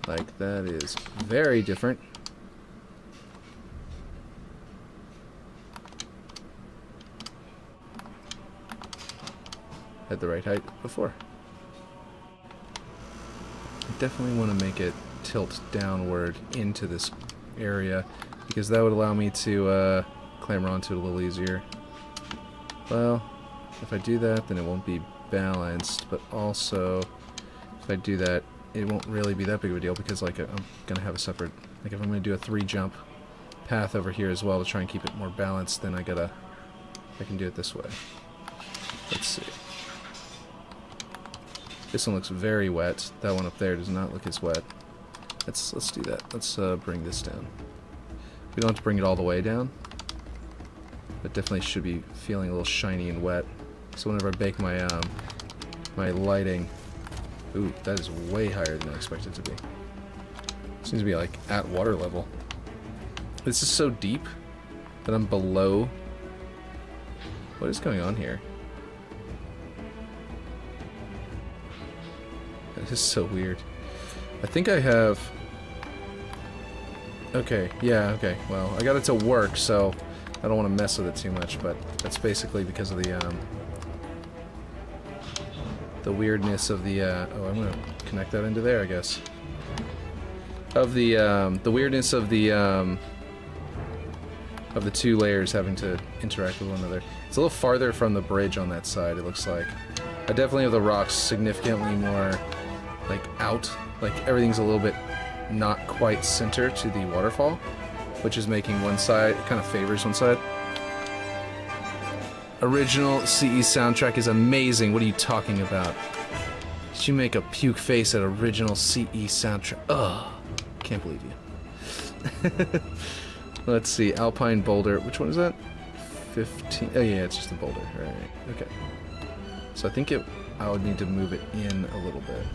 Like, that is very different. At the right height before. I definitely want to make it tilt downward into this area, because that would allow me to clamber onto it a little easier. Well, if I do that, then it won't be balanced, but also if I do that, it won't really be that big of a deal, because like I'm gonna have a separate, like if I'm gonna do a 3-jump path over here as well to try and keep it more balanced, then I can do it this way. Let's see. This one looks very wet. That one up there does not look as wet. Let's do that. Let's bring this down. We don't have to bring it all the way down. It definitely should be feeling a little shiny and wet. So whenever I bake my my lighting, ooh, that is way higher than I expected it to be. Seems to be like at water level. This is so deep that I'm below. What is going on here? This is so weird. I think I have... Okay, yeah, okay. Well, I got it to work, so I don't want to mess with it too much, but that's basically because of the weirdness of the, oh, I'm gonna connect that into there, I guess. Of the weirdness of the 2 layers having to interact with one another. It's a little farther from the bridge on that side, it looks like. I definitely have the rocks significantly more, like, out. Like, everything's a little bit not quite center to the waterfall, which is making one side, it kind of favors one side. Original CE soundtrack is amazing. What are you talking about? Did you make a puke face at original CE soundtrack? Ugh. Can't believe you. Let's see. Alpine Boulder. Which one is that? 15. Oh, yeah, it's just a boulder. Right. Okay. So I think I would need to move it in a little bit.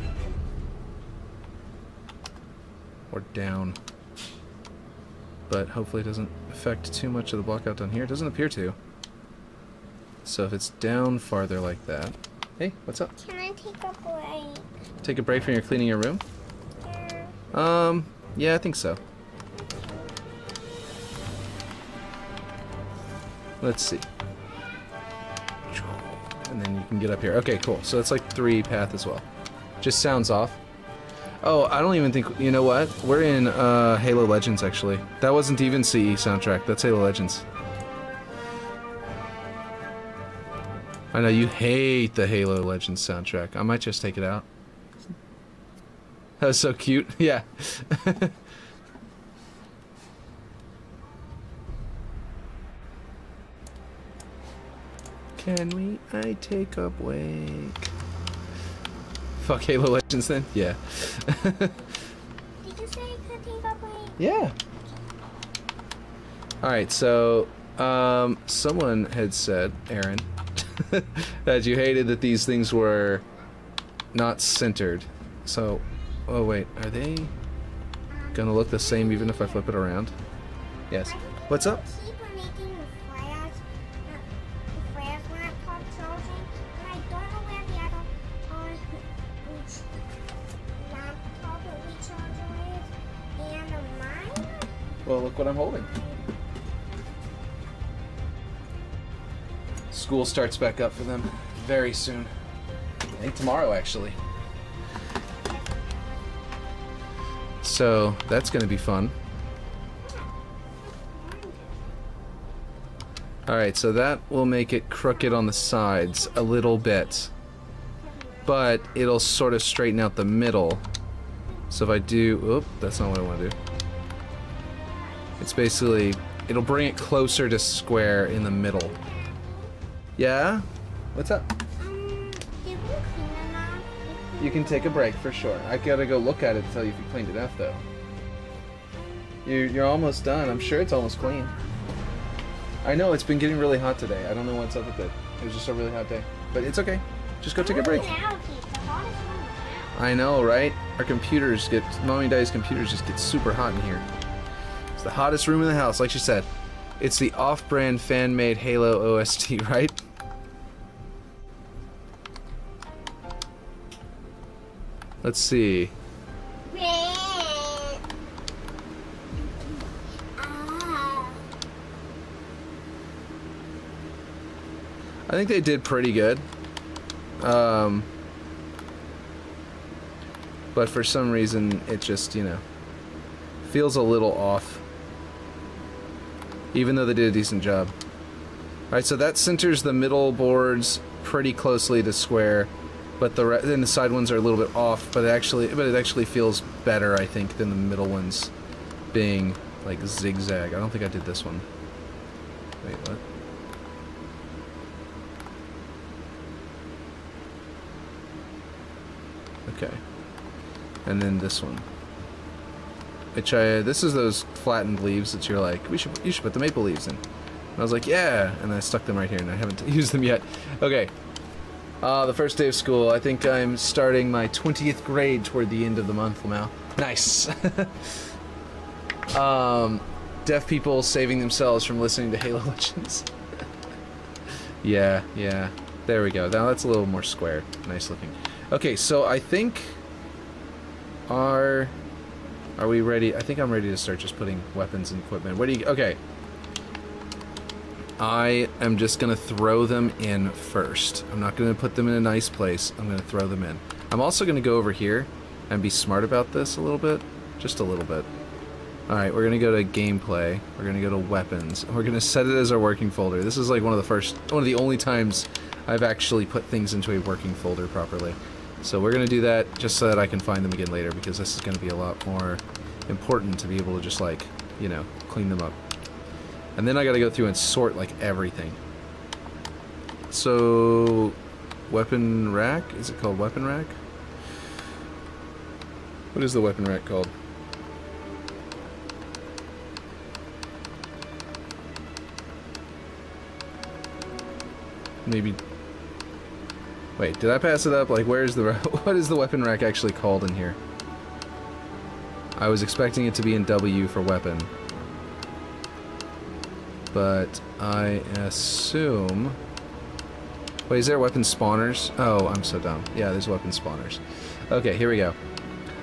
Or down. But hopefully it doesn't affect too much of the block out down here. It doesn't appear to. So if it's down farther like that... Hey, what's up? Can I take a break? Take a break from your cleaning your room? Yeah. Yeah, I think so. Let's see. And then you can get up here. Okay, cool. So that's like 3 path as well. Just sounds off. Oh, I don't even think... You know what? We're in Halo Legends, actually. That wasn't even CE soundtrack. That's Halo Legends. I know you hate the Halo Legends soundtrack. I might just take it out. That was so cute. Yeah. Can I take a break? Fuck Halo Legends then? Yeah. Did you say I could take a break? Yeah. Alright, so, someone had said, Aaron, that you hated that these things were not centered. So, oh wait, are they gonna look the same even if I flip it around? Yes. What's up? Keep on making the flares laptop charging, and I don't know where the other laptop that we charge is, and mine. Well, look what I'm holding. School starts back up for them very soon. I think tomorrow, actually. So, that's going to be fun. Alright, so that will make it crooked on the sides a little bit. But it'll sort of straighten out the middle. So if I do... Oop, that's not what I want to do. It's basically... It'll bring it closer to square in the middle. Yeah? What's up? Did we clean enough? You can take a break for sure. I gotta go look at it to tell you if you cleaned it up, though. You're almost done. I'm sure it's almost clean. I know, it's been getting really hot today. I don't know what's up with it. It was just a really hot day. But it's okay. Just go take a break. I know, right? Our computers get... Mommy and Daddy's computers just get super hot in here. It's the hottest room in the house, like she said. It's the off-brand fan-made Halo OST, right? Let's see. I think they did pretty good. but for some reason it just, you know, feels a little off. Even though they did a decent job. Alright, so that centers the middle boards pretty closely to square, but then the side ones are a little bit off, but it actually feels better, I think, than the middle ones being like zigzag. I don't think I did this one. Wait, what? Okay. And then this one. Which this is those flattened leaves that you're like, you should put the maple leaves in. And I was like, yeah, and I stuck them right here, and I haven't used them yet. Okay. The first day of school. I think I'm starting my 20th grade toward the end of the month now. Nice. Deaf people saving themselves from listening to Halo Legends. Yeah. There we go. Now that's a little more square. Nice looking. Okay, so I think Are we ready? I think I'm ready to start just putting weapons and equipment. What do you... Okay. I am just going to throw them in first. I'm not going to put them in a nice place. I'm going to throw them in. I'm also going to go over here and be smart about this a little bit. Just a little bit. Alright, we're going to go to gameplay. We're going to go to weapons. And we're going to set it as our working folder. This is like one of the only times I've actually put things into a working folder properly. So we're going to do that just so that I can find them again later, because this is going to be a lot more important to be able to just, like, you know, clean them up. And then I got to go through and sort, like, everything. So, weapon rack? Is it called weapon rack? What is the weapon rack called? Maybe... Wait, did I pass it up? Like, where's the... What is the weapon rack actually called in here? I was expecting it to be in W for weapon. But I assume... Wait, is there weapon spawners? Oh, I'm so dumb. Yeah, there's weapon spawners. Okay, here we go.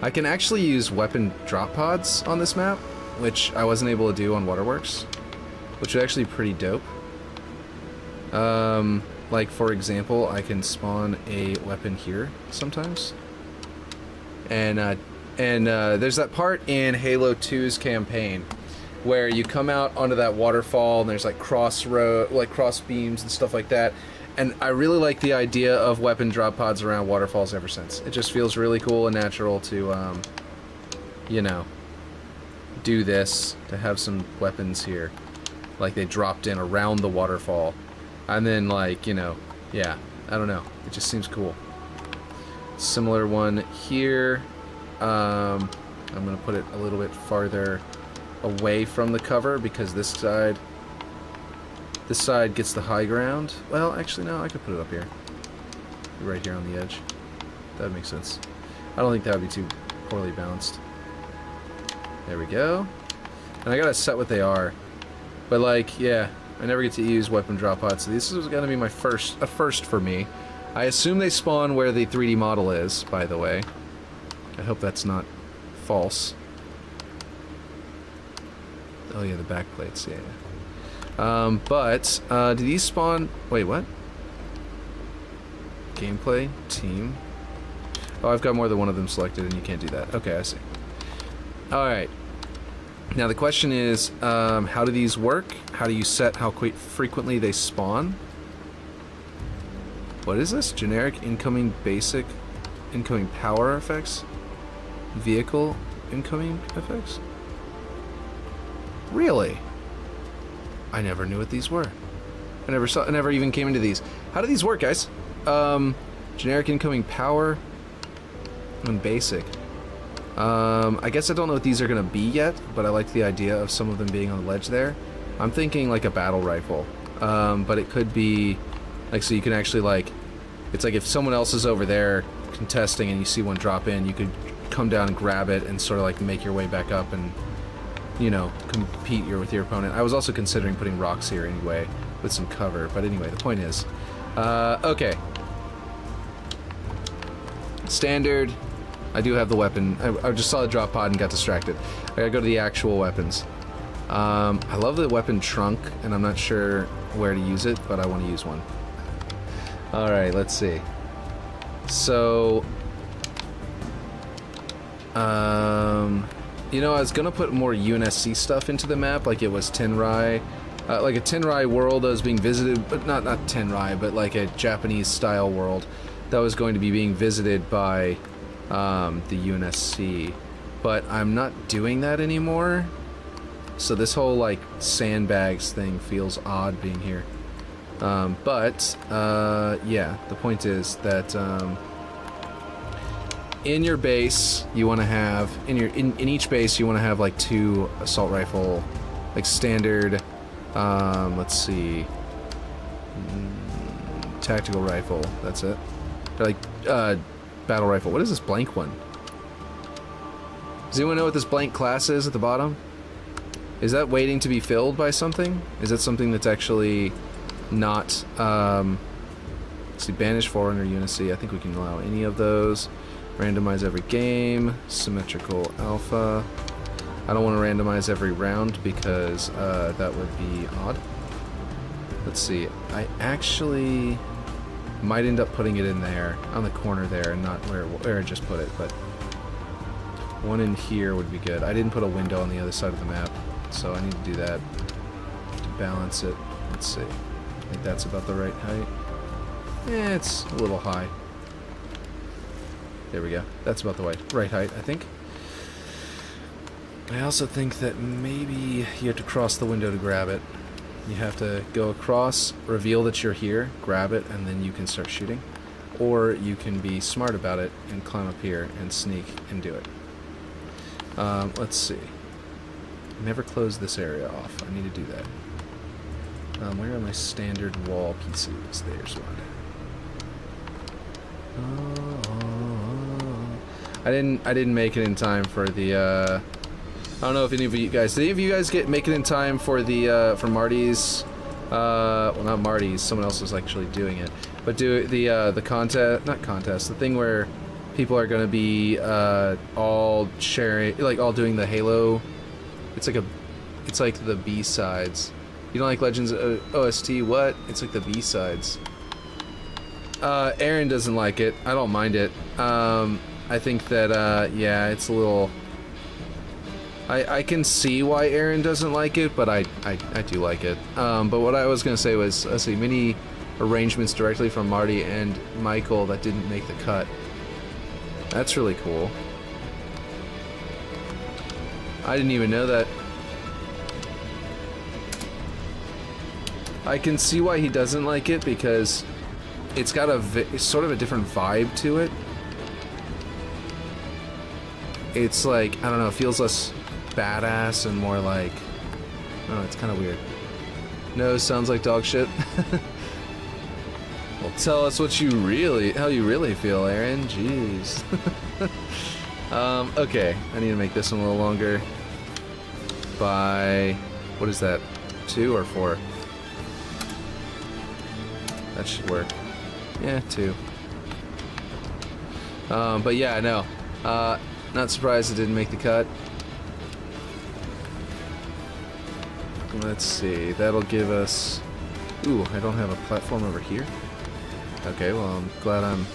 I can actually use weapon drop pods on this map, which I wasn't able to do on Waterworks, which is actually pretty dope. Like, for example, I can spawn a weapon here sometimes. And there's that part in Halo 2's campaign where you come out onto that waterfall and there's like cross beams and stuff like that. And I really like the idea of weapon drop pods around waterfalls ever since. It just feels really cool and natural to, you know, do this, to have some weapons here. Like they dropped in around the waterfall. And then, like, you know, yeah, I don't know. It just seems cool. Similar one here. I'm going to put it a little bit farther away from the cover because this side gets the high ground. Well, actually, no, I could put it up here. Right here on the edge. That would make sense. I don't think that would be too poorly balanced. There we go. And I got to set what they are. But, like, yeah. I never get to use weapon drop pods, so this is going to be a first for me. I assume they spawn where the 3D model is, by the way. I hope that's not false. Oh yeah, the back plates, yeah. But, do these spawn... Wait, what? Gameplay? Team? Oh, I've got more than one of them selected and you can't do that. Okay, I see. Alright. Now the question is, how do these work? How do you set how frequently they spawn? What is this? Generic incoming basic incoming power effects? Vehicle incoming effects? Really? I never knew what these were. I never even came into these. How do these work, guys? Generic incoming power and basic. I guess I don't know what these are going to be yet, but I like the idea of some of them being on the ledge there. I'm thinking like a battle rifle, but it could be, like, so you can actually, like, it's like if someone else is over there contesting and you see one drop in, you could come down and grab it and sort of like make your way back up and, you know, compete with your opponent. I was also considering putting rocks here anyway with some cover, but anyway, the point is, okay. Standard. I do have the weapon. I just saw the drop pod and got distracted. I gotta go to the actual weapons. I love the weapon trunk, and I'm not sure where to use it, but I want to use one. Alright, let's see. So... You know, I was gonna put more UNSC stuff into the map, like it was Tenrai, like a Tenrai world that was being visited, but not Tenrai, but like a Japanese-style world that was going to be being visited by the UNSC. But I'm not doing that anymore, so this whole like sandbags thing feels odd being here. Yeah, the point is that in your base you want to have in each base you want to have like 2 assault rifle, like standard. Let's see, tactical rifle. That's it. Or like battle rifle. What is this blank one? Does anyone know what this blank class is at the bottom? Is that waiting to be filled by something? Is that something that's actually not, let's see, Banish Forerunner UNSC, I think we can allow any of those. Randomize every game, Symmetrical Alpha. I don't want to randomize every round because that would be odd. Let's see, I actually might end up putting it in there, on the corner there, and not where I just put it, but one in here would be good. I didn't put a window on the other side of the map, so I need to do that to balance it. Let's see. I think that's about the right height. Eh, it's a little high. There we go. That's about the right height, I think. I also think that maybe you have to cross the window to grab it. You have to go across, reveal that you're here, grab it, and then you can start shooting. Or you can be smart about it and climb up here and sneak and do it. Let's see. Never close this area off. I need to do that. Where are my standard wall pieces? There's one. I didn't make it in time for the. I don't know if any of you guys. Did any of you guys make it in time for the for Marty's? Well, not Marty's. Someone else was actually doing it. But do the contest, not contest. The thing where people are going to be all sharing, like all doing the Halo. It's like the B-sides. You don't like Legends OST? What? It's like the B-sides. Aaron doesn't like it. I don't mind it. I think that, yeah, it's a little... I can see why Aaron doesn't like it, but I do like it. But what I was going to say was, let's see, many arrangements directly from Marty and Michael that didn't make the cut. That's really cool. I didn't even know that. I can see why he doesn't like it, because it's got a sort of a different vibe to it. It's like, I don't know, it feels less badass and more like, oh, it's kind of weird. No, sounds like dog shit. Well, tell us what you really, how you really feel, Aaron. Jeez. Okay, I need to make this one a little longer. By, what is that? 2 or 4? That should work. Yeah, 2. But yeah, no. Not surprised it didn't make the cut. Let's see, that'll give us... Ooh, I don't have a platform over here. Okay, well, I'm glad I'm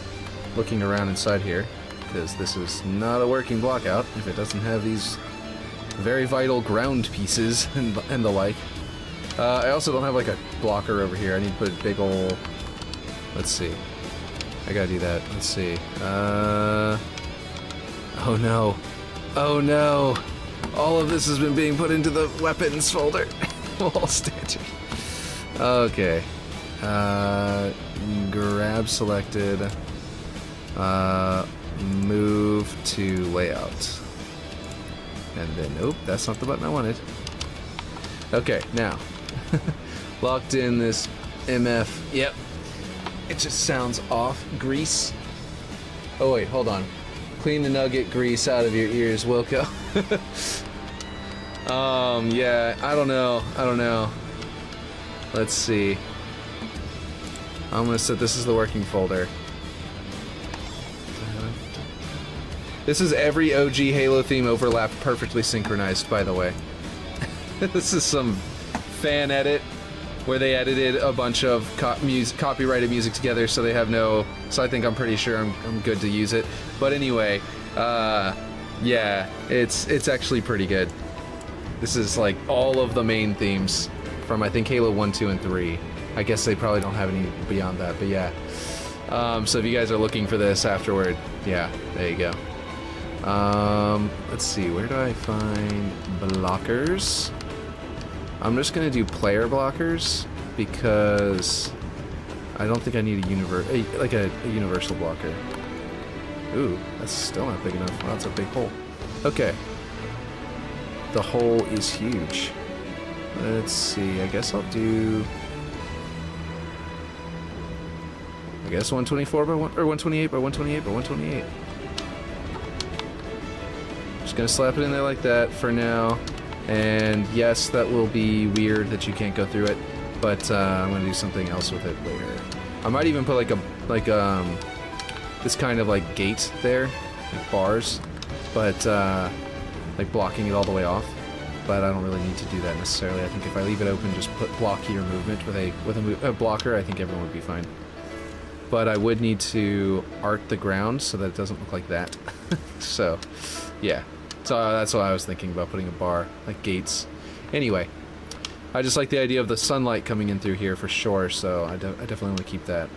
looking around inside here, because this is not a working block out if it doesn't have these very vital ground pieces and the like. I also don't have like a blocker over here. I need to put a big ol'... Let's see. I gotta do that. Let's see. Oh no. Oh no! All of this has been being put into the weapons folder. Wall standard. Okay. Grab selected. Move to layout. And then, nope, that's not the button I wanted. Okay, now. Locked in this MF. Yep. It just sounds off. Grease. Oh wait, hold on. Clean the nugget grease out of your ears, Wilco. Yeah, I don't know. Let's see. I'm gonna set this as the working folder. This is every OG Halo theme overlapped perfectly synchronized, by the way. This is some fan edit where they edited a bunch of copyrighted music together, so they have no... So I think I'm pretty sure I'm good to use it. But anyway, Yeah, it's actually pretty good. This is like all of the main themes from I think Halo 1, 2, and 3. I guess they probably don't have any beyond that, but yeah. So if you guys are looking for this afterward, yeah, there you go. Let's see, where do I find blockers? I'm just gonna do player blockers because I don't think I need a universal blocker. Ooh, that's still not big enough. Wow, that's a big hole. Okay. The hole is huge. Let's see, I guess I'll do... I guess 124 by 1, or 128 by 128 by 128. Just gonna slap it in there like that for now. And yes, that will be weird that you can't go through it, but I'm gonna do something else with it later. I might even put this kind of like gate there, like bars, but like blocking it all the way off. But I don't really need to do that necessarily. I think if I leave it open, just put blockier movement with a blocker, I think everyone would be fine. But I would need to art the ground so that it doesn't look like that. So, yeah. So that's what I was thinking about, putting a bar, like gates. Anyway, I just like the idea of the sunlight coming in through here for sure, so I definitely want to keep that.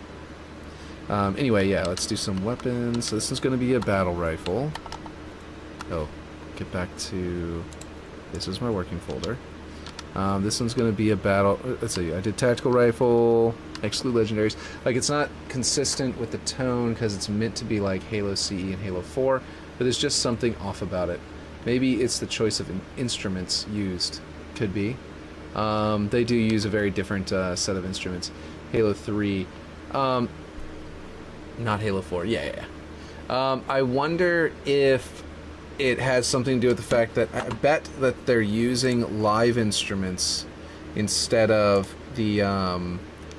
Anyway, yeah, let's do some weapons. So this is going to be a battle rifle. Oh, get back to... This is my working folder. This one's going to be a battle... Let's see, I did tactical rifle, exclude legendaries. Like, it's not consistent with the tone because it's meant to be like Halo CE and Halo 4, but there's just something off about it. Maybe it's the choice of instruments used. Could be. They do use a very different set of instruments. Halo 3... not Halo 4. Yeah. I wonder if it has something to do with the fact that I bet that they're using live instruments instead of the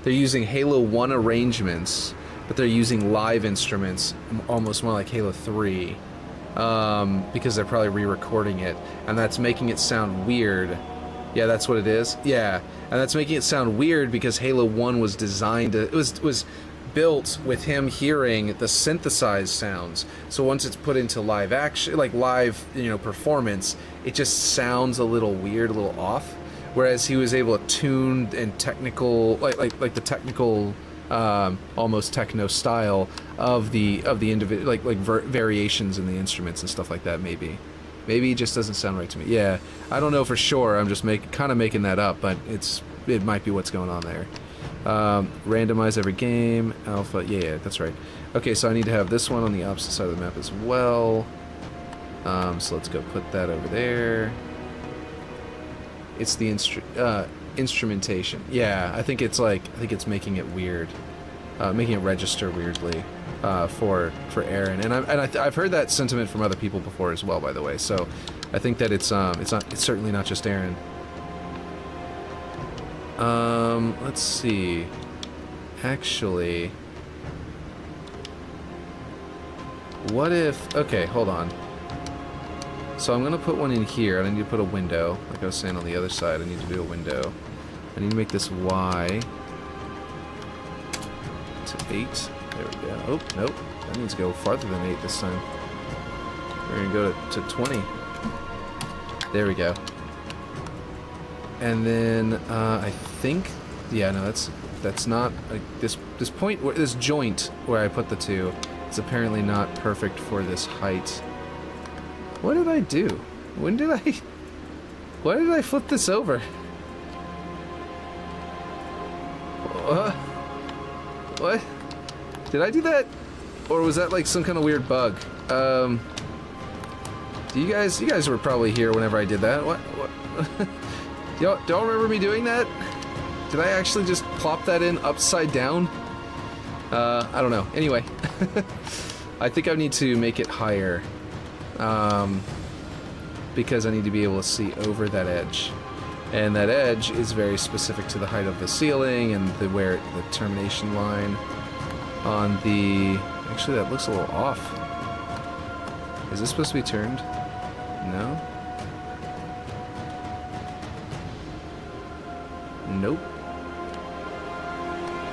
they're using Halo 1 arrangements, but they're using live instruments almost more like Halo 3 because they're probably re-recording it, and that's making it sound weird. Yeah, that's what it is. Yeah, and that's making it sound weird because Halo 1 was designed to... It was built with him hearing the synthesized sounds. So once it's put into live action, like live, performance, it just sounds a little weird, a little off. Whereas he was able to tune and technical, like the technical, almost techno style of the individual, variations in the instruments and stuff like that. Maybe it just doesn't sound right to me. Yeah, I don't know for sure. I'm just kind of making that up, but it might be what's going on there. Randomize every game, alpha, yeah, that's right. Okay, so I need to have this one on the opposite side of the map as well. So let's go put that over there. It's the instrumentation. Yeah, I think it's making it weird, making it register weirdly for Aaron. And I've heard that sentiment from other people before as well, by the way. So I think that it's certainly not just Aaron. Let's see. Actually, what if... Okay, hold on. So I'm gonna put one in here, and I need to put a window. Like I was saying on the other side, I need to do a window. I need to make this Y to 8. There we go. Oh, nope. That needs to go farther than 8 this time. We're gonna go to 20. There we go. And then I think, yeah, no, that's not this point where this joint where I put the two. It's apparently not perfect for this height. What did I do? Why did I flip this over? What? Did I do that, or was that like some kind of weird bug? Do you guys were probably here whenever I did that. What? Y'all remember me doing that? Did I actually just plop that in upside down? I don't know. Anyway, I think I need to make it higher, because I need to be able to see over that edge, and that edge is very specific to the height of the ceiling and the termination line on the. Actually, that looks a little off. Is this supposed to be turned? No. Nope.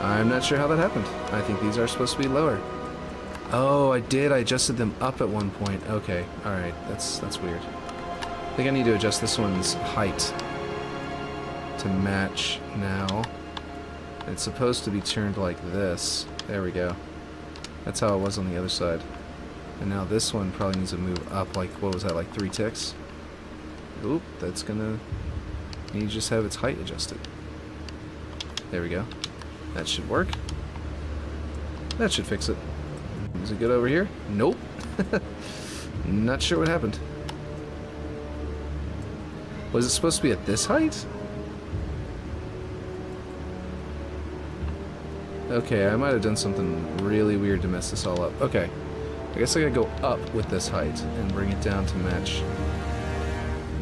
I'm not sure how that happened. I think these are supposed to be lower. Oh, I did. I adjusted them up at one point. Okay, alright. That's weird. I think I need to adjust this one's height to match now. It's supposed to be turned like this. There we go. That's how it was on the other side. And now this one probably needs to move up like, what was that, like 3 ticks? Oop, that's gonna need to just have its height adjusted. There we go. That should work. That should fix it. Is it good over here? Nope. Not sure what happened. Was it supposed to be at this height? Okay, I might have done something really weird to mess this all up. Okay. I guess I gotta go up with this height and bring it down to match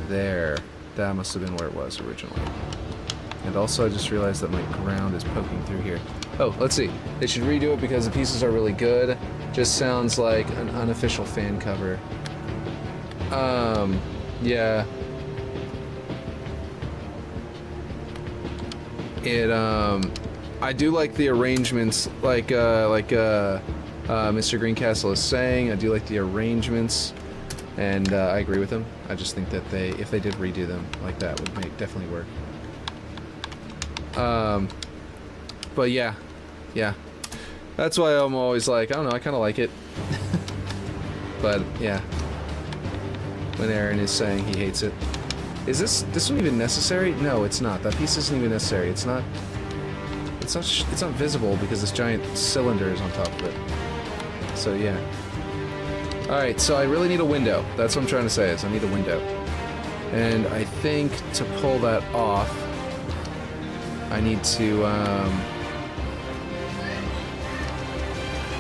there. That must have been where it was originally. And also I just realized that my ground is poking through here. Oh, let's see. They should redo it because the pieces are really good. Just sounds like an unofficial fan cover. Yeah. I do like the arrangements, like Mr. Greencastle is saying. I do like the arrangements, and I agree with him. I just think that if they did redo them like that, would definitely work. But yeah, that's why I'm always like, I don't know, I kind of like it. But yeah, when Aaron is saying he hates it, is this one even necessary? No, it's not. That piece isn't even necessary. It's not visible because this giant cylinder is on top of it. So yeah. Alright, so I really need a window. That's what I'm trying to say, is I need a window. And I think to pull that off, I need to, I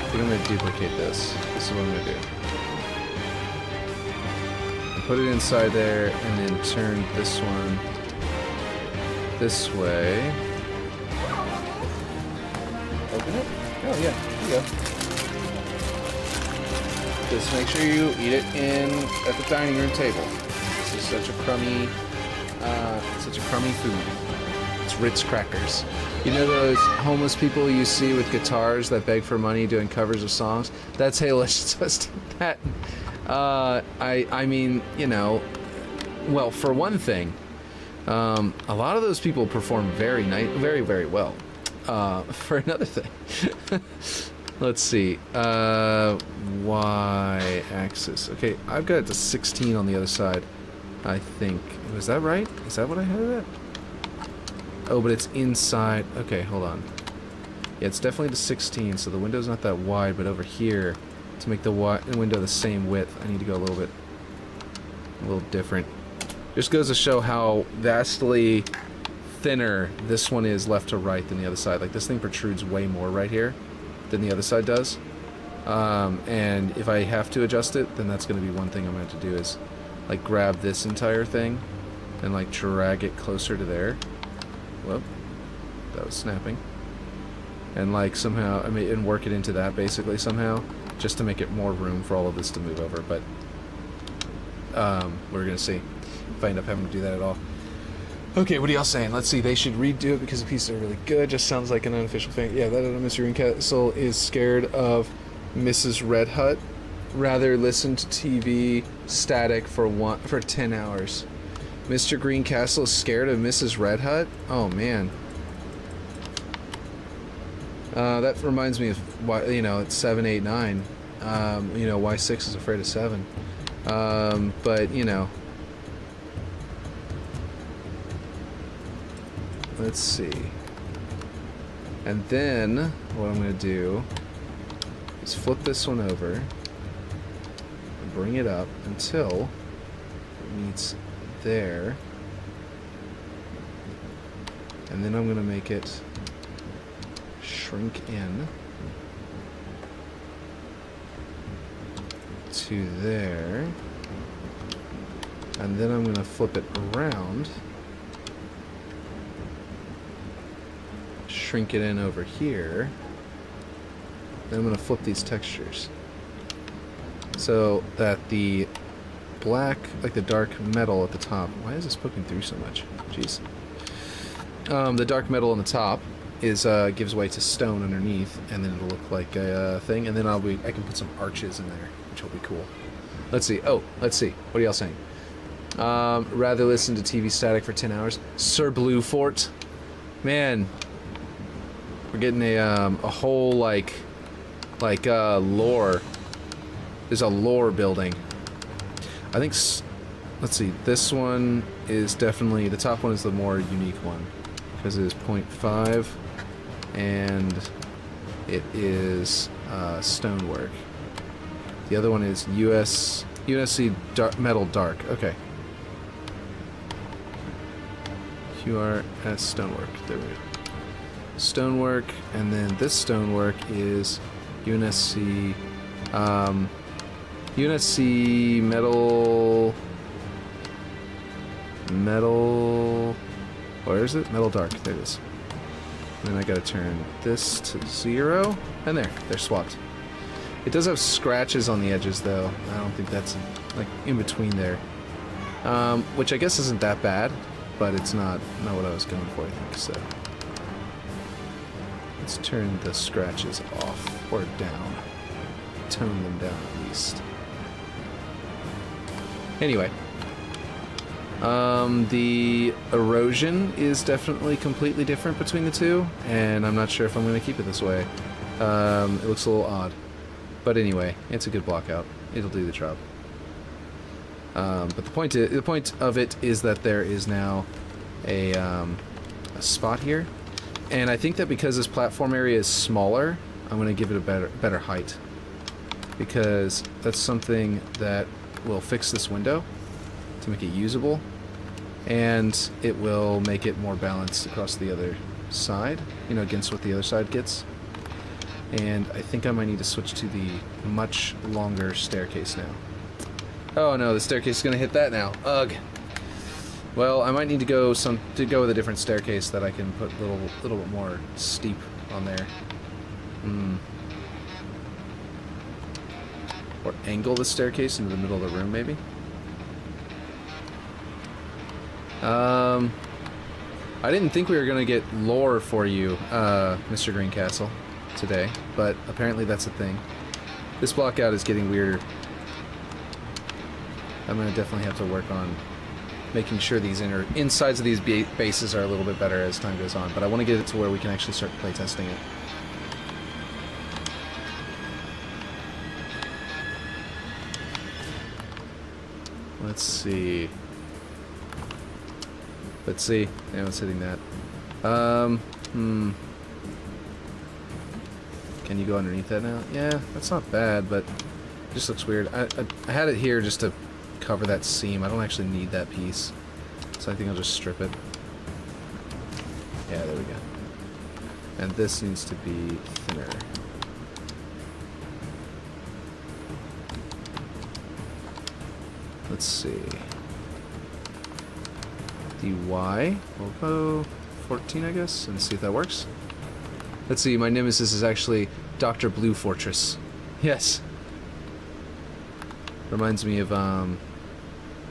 think I'm going to duplicate this. This is what I'm going to do. Put it inside there, and then turn this one this way. Open it? Oh yeah, here you go. Just make sure you eat it at the dining room table. This is such a crummy food. It's Ritz crackers. You know those homeless people you see with guitars that beg for money doing covers of songs? That's Halish. Just that. I mean, you know, well, for one thing, a lot of those people perform very well. For another thing, let's see, y-axis. Okay, I've got it to 16 on the other side, I think. Was that right? Is that what I had it at? Oh, but it's inside. Okay, hold on. Yeah, it's definitely to 16, so the window's not that wide, but over here, to make the window the same width, I need to go a little different. Just goes to show how vastly thinner this one is left to right than the other side. Like, this thing protrudes way more right here than the other side does. And if I have to adjust it, then that's going to be one thing I'm going to have to do is, like, grab this entire thing and, like, drag it closer to there. Whoop. That was snapping. And, like, somehow, I mean, and work it into that, basically, somehow, just to make it more room for all of this to move over. But, we're going to see if I end up having to do that at all. Okay, what are y'all saying? Let's see. They should redo it because the pieces are really good. Just sounds like an unofficial thing. Yeah, that Mr. Greencastle is scared of Mrs. Red Hut. Rather listen to TV static for 10 hours. Mr. Greencastle is scared of Mrs. Red Hut? Oh, man. That reminds me of why, you know, it's 7, 8, 9. You know, why 6 is afraid of 7. But, you know. Let's see. And then, what I'm going to do is flip this one over and bring it up until it meets there. And then I'm going to make it shrink in to there. And then I'm going to flip it around, shrink it in over here. Then I'm going to flip these textures so that the black, like the dark metal at the top, why is this poking through so much? Jeez. The dark metal on the top is gives way to stone underneath, and then it'll look like a thing, and then I can put some arches in there, which will be cool. Let's see. Oh, let's see. What are y'all saying? Rather listen to TV static for 10 hours. Sir Blue Fort. Man, we're getting a whole like lore. There's a lore building. I think. Let's see. This one is definitely the top one is the more unique one because it is 0.5, and it is stonework. The other one is USC Metal Dark. Okay. QRS Stonework. There we go. Stonework, and then this stonework is UNSC Metal. Where is it? Metal Dark. There it is. And then I gotta turn this to 0, and they're swapped. It does have scratches on the edges, though. I don't think that's like in between there, which I guess isn't that bad. But it's not what I was going for, I think, so. Let's turn the scratches off, or down. Tone them down, at least. Anyway. The erosion is definitely completely different between the two, and I'm not sure if I'm going to keep it this way. It looks a little odd. But anyway, it's a good block out. It'll do the job. But the point of it is that there is now a spot here, and I think that because this platform area is smaller, I'm going to give it a better height, because that's something that will fix this window to make it usable, and it will make it more balanced across the other side, you know, against what the other side gets. And I think I might need to switch to the much longer staircase now. Oh no, the staircase is gonna hit that now. Ugh. Well, I might need to go with a different staircase that I can put a little bit more steep on there. Or angle the staircase into the middle of the room, maybe. I didn't think we were gonna get lore for you, Mr. Greencastle, today, but apparently that's a thing. This block out is getting weirder. I'm going to definitely have to work on making sure these insides of these bases are a little bit better as time goes on, but I want to get it to where we can actually start playtesting it. Let's see. Yeah, it's hitting that. Can you go underneath that now? Yeah, that's not bad, but it just looks weird. I had it here just to cover that seam. I don't actually need that piece, so I think I'll just strip it. Yeah, there we go. And this needs to be thinner. Let's see. DY. We'll go 14, I guess, and see if that works. Let's see, my nemesis is actually Dr. Blue Fortress. Yes. Reminds me of,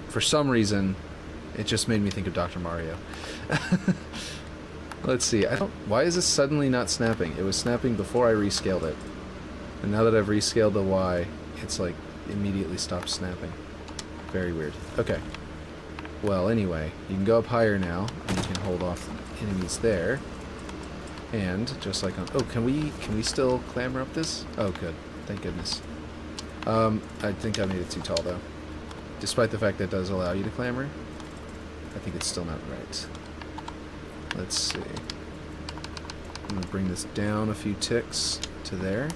for some reason, it just made me think of Dr. Mario. Let's see, why is this suddenly not snapping? It was snapping before I rescaled it. And now that I've rescaled the Y, it's like immediately stopped snapping. Very weird. Okay. Well, anyway, you can go up higher now, and you can hold off enemies there. And just like on, oh, can we still clamber up this? Oh, good. Thank goodness. I think I made it too tall though. Despite the fact that it does allow you to clamber, I think it's still not right. Let's see. I'm gonna bring this down a few ticks to there.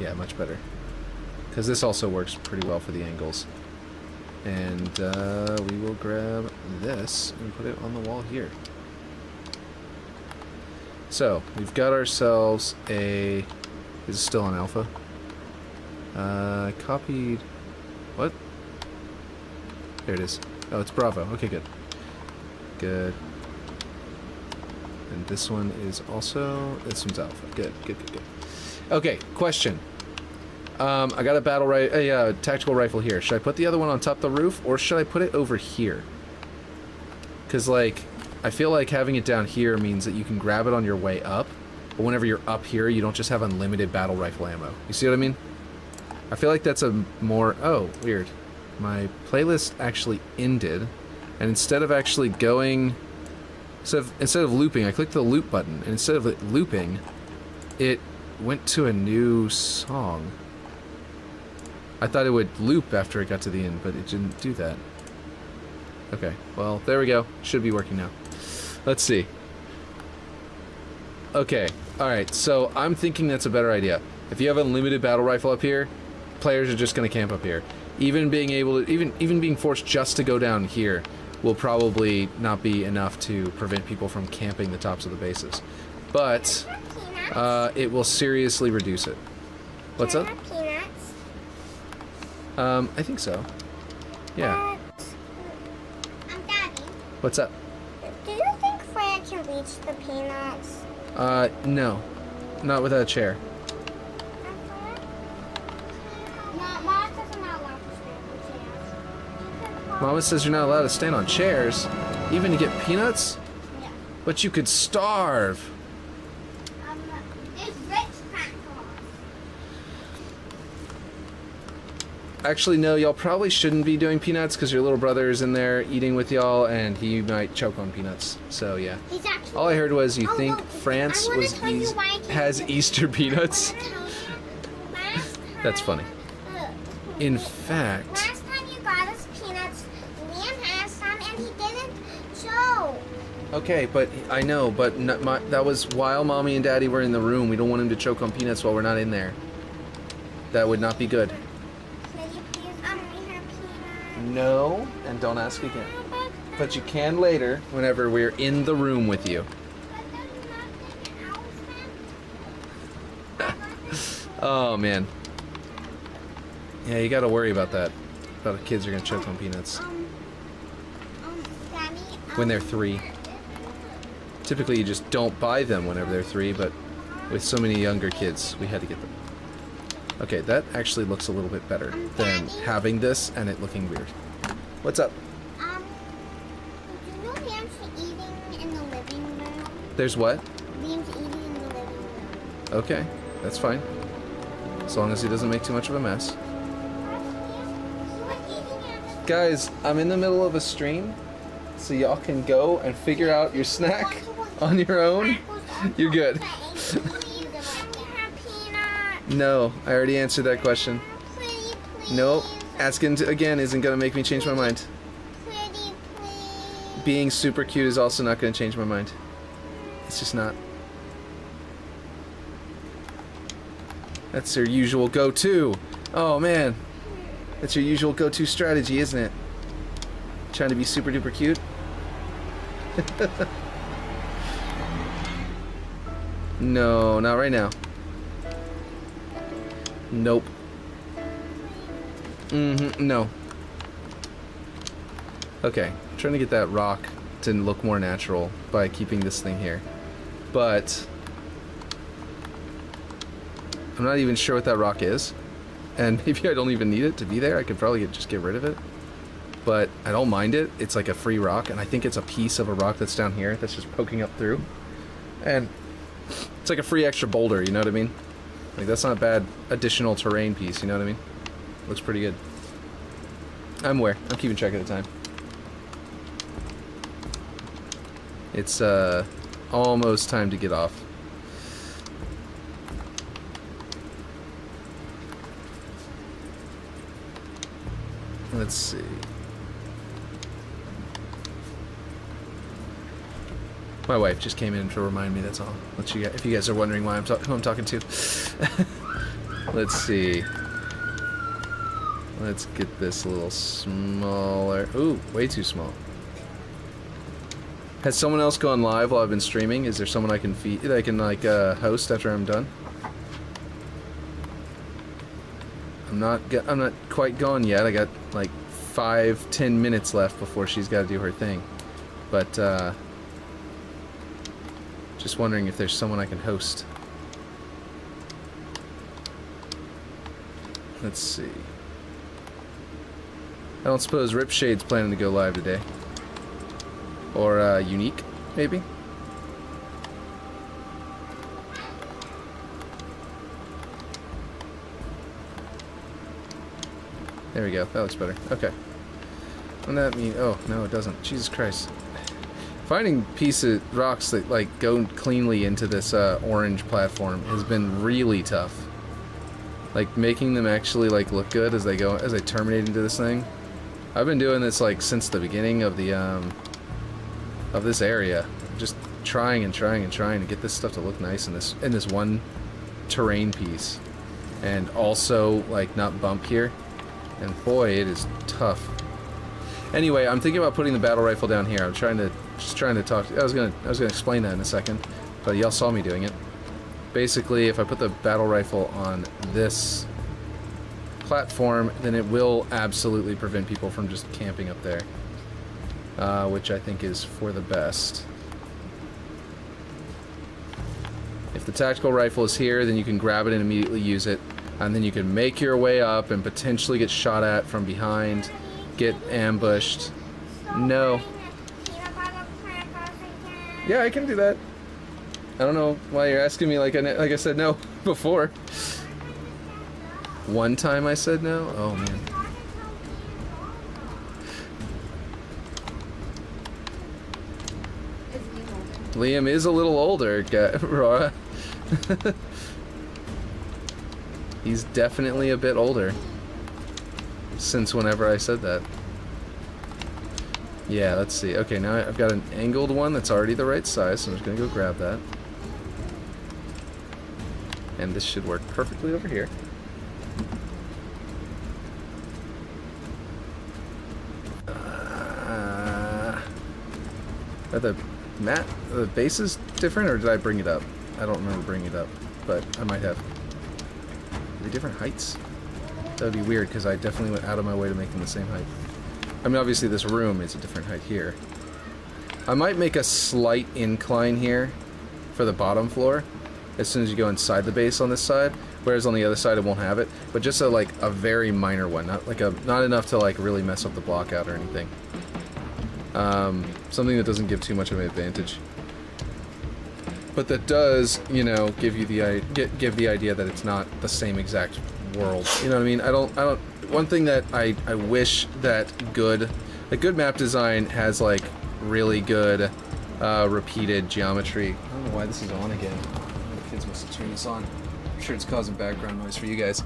Yeah, much better. Because this also works pretty well for the angles. And we will grab this and put it on the wall here. So, we've got ourselves a... Is it still on alpha? Copied... What? There it is. Oh, it's Bravo. Okay, good. Good. And this one is also... This one's alpha. Good, good, good, good. Okay, question. I got a tactical rifle here. Should I put the other one on top of the roof, or should I put it over here? Because, like, I feel like having it down here means that you can grab it on your way up, but whenever you're up here, you don't just have unlimited battle rifle ammo. You see what I mean? I feel like that's a more... Oh, weird. My playlist actually ended, and instead of actually going... Instead of looping, I clicked the loop button, and instead of it looping, it went to a new song. I thought it would loop after it got to the end, but it didn't do that. Okay, well, there we go. Should be working now. Let's see. Okay, alright, so I'm thinking that's a better idea. If you have a unlimited battle rifle up here, players are just going to camp up here. Even being able to, even being forced just to go down here will probably not be enough to prevent people from camping the tops of the bases. But it will seriously reduce it. What's up? Peanuts. I think so. Yeah. Daddy. What's up? Do you think Freya can reach the peanuts? No. Not without a chair. Mama says you're not allowed to stand on chairs, even to get peanuts? Yeah. But you could starve. It's rich crackers. Actually, no, y'all probably shouldn't be doing peanuts because your little brother is in there eating with y'all and he might choke on peanuts. So, yeah. He's actually... All I heard was you think look, France I wanna tell you why I can't has do it. Easter peanuts. Last time- That's funny. Look. In fact... Last time you got us peanuts, Liam had some and he didn't show. Okay, but I know, but that was while Mommy and Daddy were in the room. We don't want him to choke on peanuts while we're not in there. That would not be good. Could you please give me her peanuts? No, and don't ask again. But you can later, whenever we're in the room with you. Oh, man. Yeah, you gotta worry about that. About the kids are gonna choke on peanuts. Daddy, When they're 3. Typically you just don't buy them whenever they're 3, but with so many younger kids, we had to get them. Okay, that actually looks a little bit better than having this and it looking weird. What's up? do you know Liam's eating in the living room? There's what? Liam's eating in the living room. Okay, that's fine. As long as he doesn't make too much of a mess. Guys, I'm in the middle of a stream, so y'all can go and figure out your snack on your own. You're good. No, I already answered that question. Nope. Asking again isn't going to make me change my mind. Being super cute is also not going to change my mind. It's just not. That's your usual go-to. Oh, man. That's your usual go-to strategy, isn't it? Trying to be super duper cute? No, not right now. Nope. No. Okay, I'm trying to get that rock to look more natural by keeping this thing here. But I'm not even sure what that rock is. And maybe I don't even need it to be there. I could probably just get rid of it. But I don't mind it. It's like a free rock, and I think it's a piece of a rock that's down here that's just poking up through. And it's like a free extra boulder, you know what I mean? Like, that's not a bad additional terrain piece, you know what I mean? Looks pretty good. I'm aware. I'm keeping track of the time. It's almost time to get off. Let's see. My wife just came in to remind me, that's all. If you guys are wondering why who I'm talking to. Let's see. Let's get this a little smaller. Ooh, way too small. Has someone else gone live while I've been streaming? Is there someone I can feed that I can like host after I'm done? I'm not quite gone yet. I got like 5-10 minutes left before she's got to do her thing. But just wondering if there's someone I can host. Let's see. I don't suppose Ripshade's planning to go live today. Or Unique. maybe. There we go. That looks better. Okay. And that mean? Oh no, it doesn't. Jesus Christ! Finding pieces rocks that like go cleanly into this orange platform has been really tough. Like making them actually like look good as they go, as they terminate into this thing. I've been doing this like since the beginning of the of this area, just trying to get this stuff to look nice in this one terrain piece, and also like not bump here. And boy, it is tough. Anyway, I'm thinking about putting the battle rifle down here. I'm just trying to talk. I was gonna explain that in a second, but y'all saw me doing it. Basically, if I put the battle rifle on this platform, then it will absolutely prevent people from just camping up there, which I think is for the best. If the tactical rifle is here, then you can grab it and immediately use it, and then you can make your way up and potentially get shot at from behind, get ambushed. No. Yeah, I can do that. I don't know why you're asking me like I said no before. One time I said no? Oh, man. Liam is a little older, Rora. He's definitely a bit older since whenever I said that. Yeah, let's see. Okay, now I've got an angled one that's already the right size, so I'm just going to go grab that. And this should work perfectly over here. Are the bases different, or did I bring it up? I don't remember bringing it up, but I might have. Are they different heights? That would be weird, because I definitely went out of my way to make them the same height. I mean, obviously this room is a different height here. I might make a slight incline here for the bottom floor as soon as you go inside the base on this side, whereas on the other side it won't have it, but just a very minor one, not enough to like really mess up the block out or anything. Something that doesn't give too much of an advantage, but that does, you know, give you give the idea that it's not the same exact world. You know what I mean? I don't. One thing that I wish that a good map design has like really good repeated geometry. I don't know why this is on again. The kids must have turned this on. I'm sure it's causing background noise for you guys.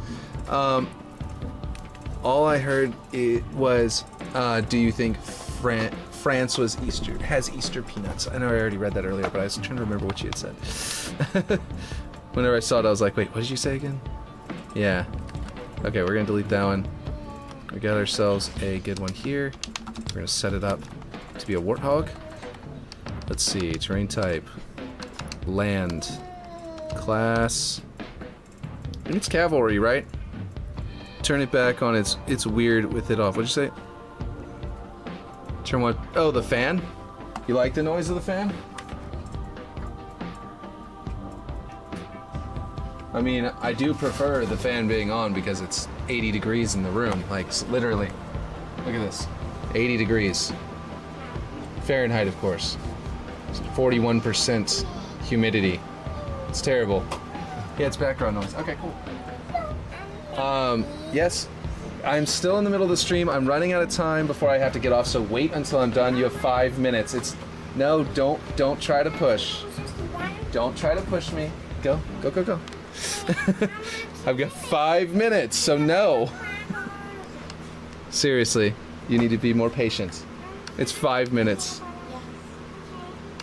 All I heard was, do you think France has Easter peanuts? I know I already read that earlier, but I was trying to remember what you had said. Whenever I saw it, I was like, wait, what did you say again? Yeah. Okay, we're gonna delete that one. We got ourselves a good one here. We're gonna set it up to be a warthog. Let's see, terrain type, land, class. I think it's cavalry, right? Turn it back on it's weird with it off. What'd you say? Turn what? Oh, the fan? You like the noise of the fan? I mean, I do prefer the fan being on because it's 80 degrees in the room. Like, literally. Look at this. 80 degrees. Fahrenheit, of course. It's 41% humidity. It's terrible. Yeah, it's background noise. Okay, cool. Yes. I'm still in the middle of the stream. I'm running out of time before I have to get off, so wait until I'm done. You have 5 minutes. No, don't try to push. Don't try to push me. Go. I've got 5 minutes, so no. Seriously, you need to be more patient. It's 5 minutes.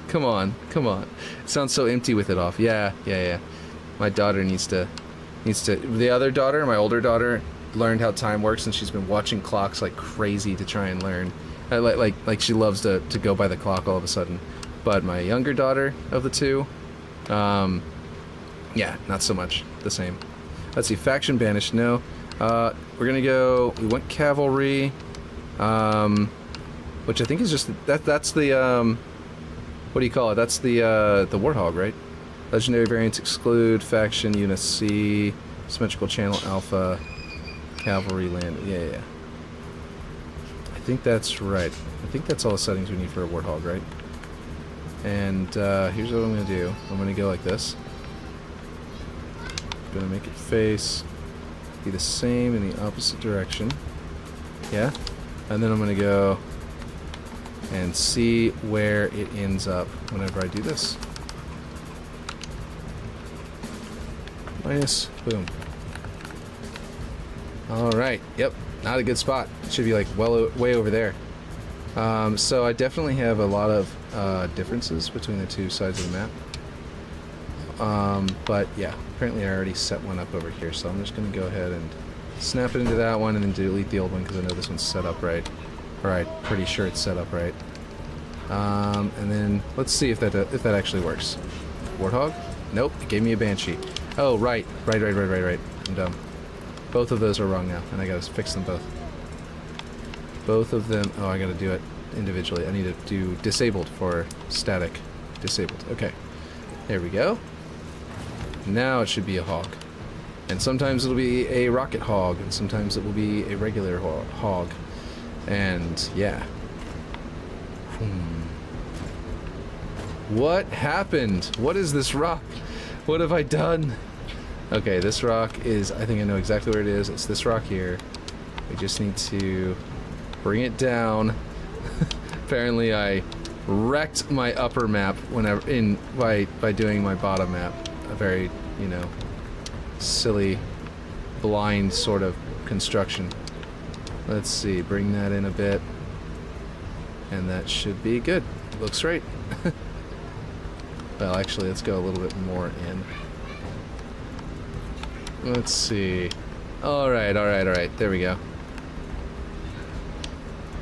Come on. It sounds so empty with it off. Yeah. My daughter needs to. The other daughter, my older daughter, learned how time works, and she's been watching clocks like crazy to try and learn. Like she loves to go by the clock all of a sudden. But my younger daughter of the two, yeah, not so much the same. Let's see, faction banished. No, we're gonna go. We went cavalry, which I think is just that's the what do you call it? That's the warthog, right? Legendary variants exclude faction unit C, symmetrical channel alpha, cavalry land. Yeah. I think that's right. I think that's all the settings we need for a warthog, right? And here's what I'm going to do. I'm going to go like this. I'm going to make it face, be the same in the opposite direction. Yeah? And then I'm going to go and see where it ends up whenever I do this. Minus, boom. Alright, yep, not a good spot. It should be like way over there. So I definitely have a lot of differences between the two sides of the map. But yeah, apparently I already set one up over here, so I'm just going to go ahead and snap it into that one and then delete the old one because I know this one's set up right. Or I'm pretty sure it's set up right. And then let's see if that actually works. Warthog? Nope, it gave me a Banshee. Oh, right. I'm dumb. Both of those are wrong now, and I gotta fix them both. Both of them... Oh, I gotta do it individually. I need to do disabled for static. Disabled. Okay. There we go. Now it should be a hog. And sometimes it'll be a rocket hog, and sometimes it will be a regular hog. And, yeah. What happened? What is this rock? What have I done? Okay, this rock is... I think I know exactly where it is. It's this rock here. We just need to bring it down. Apparently I wrecked my upper map by doing my bottom map. A very, you know, silly, blind sort of construction. Let's see, bring that in a bit. And that should be good. Looks right. Well, actually, let's go a little bit more in. Let's see. Alright. There we go.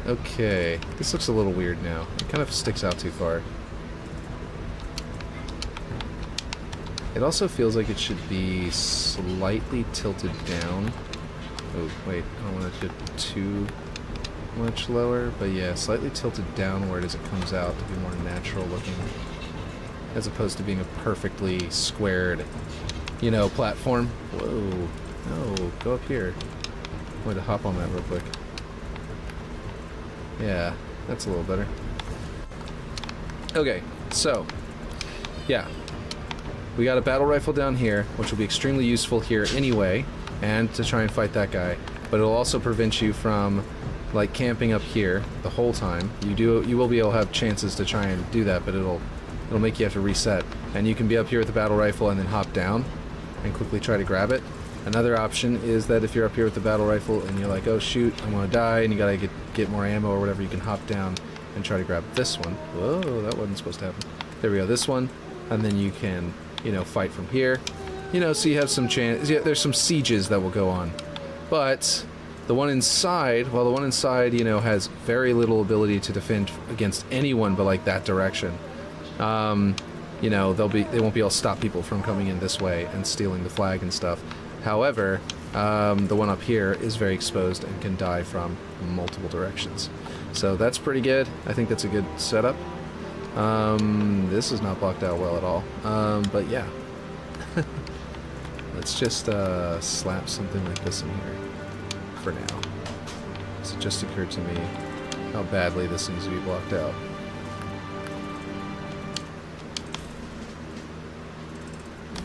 Okay. This looks a little weird now. It kind of sticks out too far. It also feels like it should be slightly tilted down. Oh, wait. I don't want to do too much lower. But yeah, slightly tilted downward as it comes out to be more natural looking. As opposed to being a perfectly squared, you know, platform. Whoa. No, go up here. I'm going to hop on that real quick. Yeah, that's a little better. Okay, so, yeah. We got a battle rifle down here, which will be extremely useful here anyway, and to try and fight that guy. But it'll also prevent you from, like, camping up here the whole time. You will be able to have chances to try and do that, but it'll make you have to reset. And you can be up here with the battle rifle and then hop down and quickly try to grab it. Another option is that if you're up here with the battle rifle and you're like, oh shoot, I'm gonna die, and you gotta get more ammo or whatever, you can hop down and try to grab this one. Whoa, that wasn't supposed to happen. There we go, this one. And then you can, you know, fight from here. You know, so you have some chance. Yeah, there's some sieges that will go on. But the one inside, well, the one inside, you know, has very little ability to defend against anyone but like that direction. You know, they won't be able to stop people from coming in this way and stealing the flag and stuff. However, the one up here is very exposed and can die from multiple directions. So that's pretty good. I think that's a good setup. This is not blocked out well at all. But yeah. Let's just slap something like this in here for now. So it just occurred to me how badly this needs to be blocked out.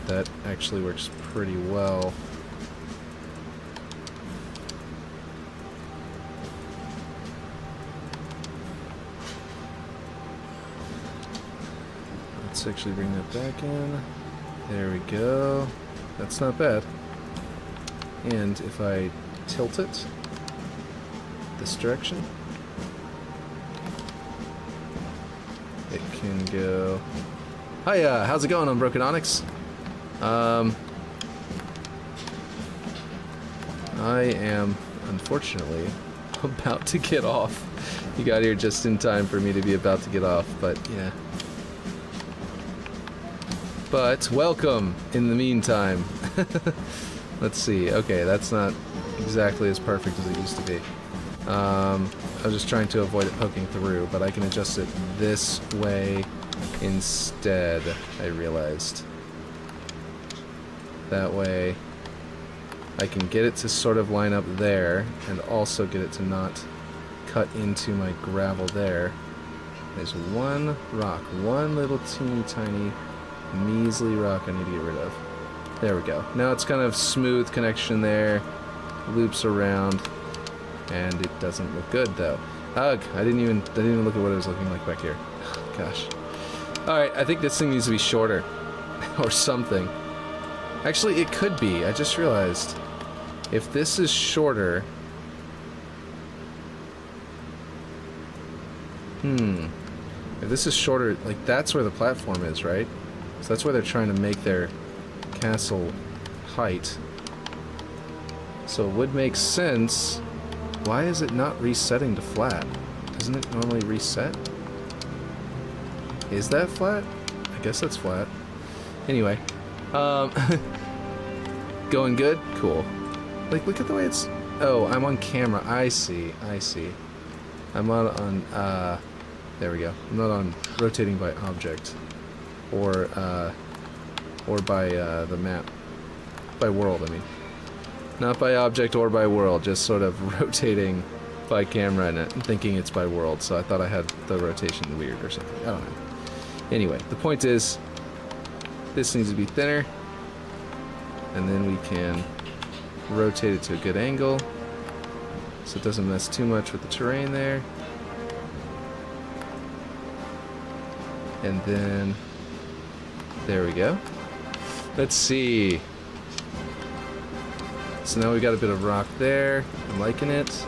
That actually works pretty well. Let's actually bring that back in. There we go. That's not bad. And if I tilt it this direction, it can go... Hiya! How's it going, Unbroken Onyx? I am, unfortunately, about to get off. You got here just in time for me to be about to get off, but yeah. But welcome in the meantime. Let's see. Okay, that's not exactly as perfect as it used to be. I was just trying to avoid it poking through, but I can adjust it this way instead, I realized. That way I can get it to sort of line up there and also get it to not cut into my gravel there. There's one rock, one little teeny tiny measly rock I need to get rid of. There we go. Now it's kind of smooth connection there, loops around, and it doesn't look good though. Ugh, I didn't even look at what it was looking like back here. Gosh. Alright, I think this thing needs to be shorter. Or something. Actually, it could be. I just realized. If this is shorter... If this is shorter, like, that's where the platform is, right? So that's where they're trying to make their castle height. So it would make sense. Why is it not resetting to flat? Doesn't it normally reset? Is that flat? I guess that's flat. Anyway. Going good? Cool. Like, look at the way it's... Oh, I'm on camera. I see. I see. I'm not on... There we go. I'm not on rotating by object. Or by the map. By world, I mean. Not by object or by world, just sort of rotating by camera and thinking it's by world, so I thought I had the rotation weird or something. I don't know. Anyway, the point is, this needs to be thinner, and then we can rotate it to a good angle, so it doesn't mess too much with the terrain there. And then, there we go. Let's see. So now we got a bit of rock there. I'm liking it.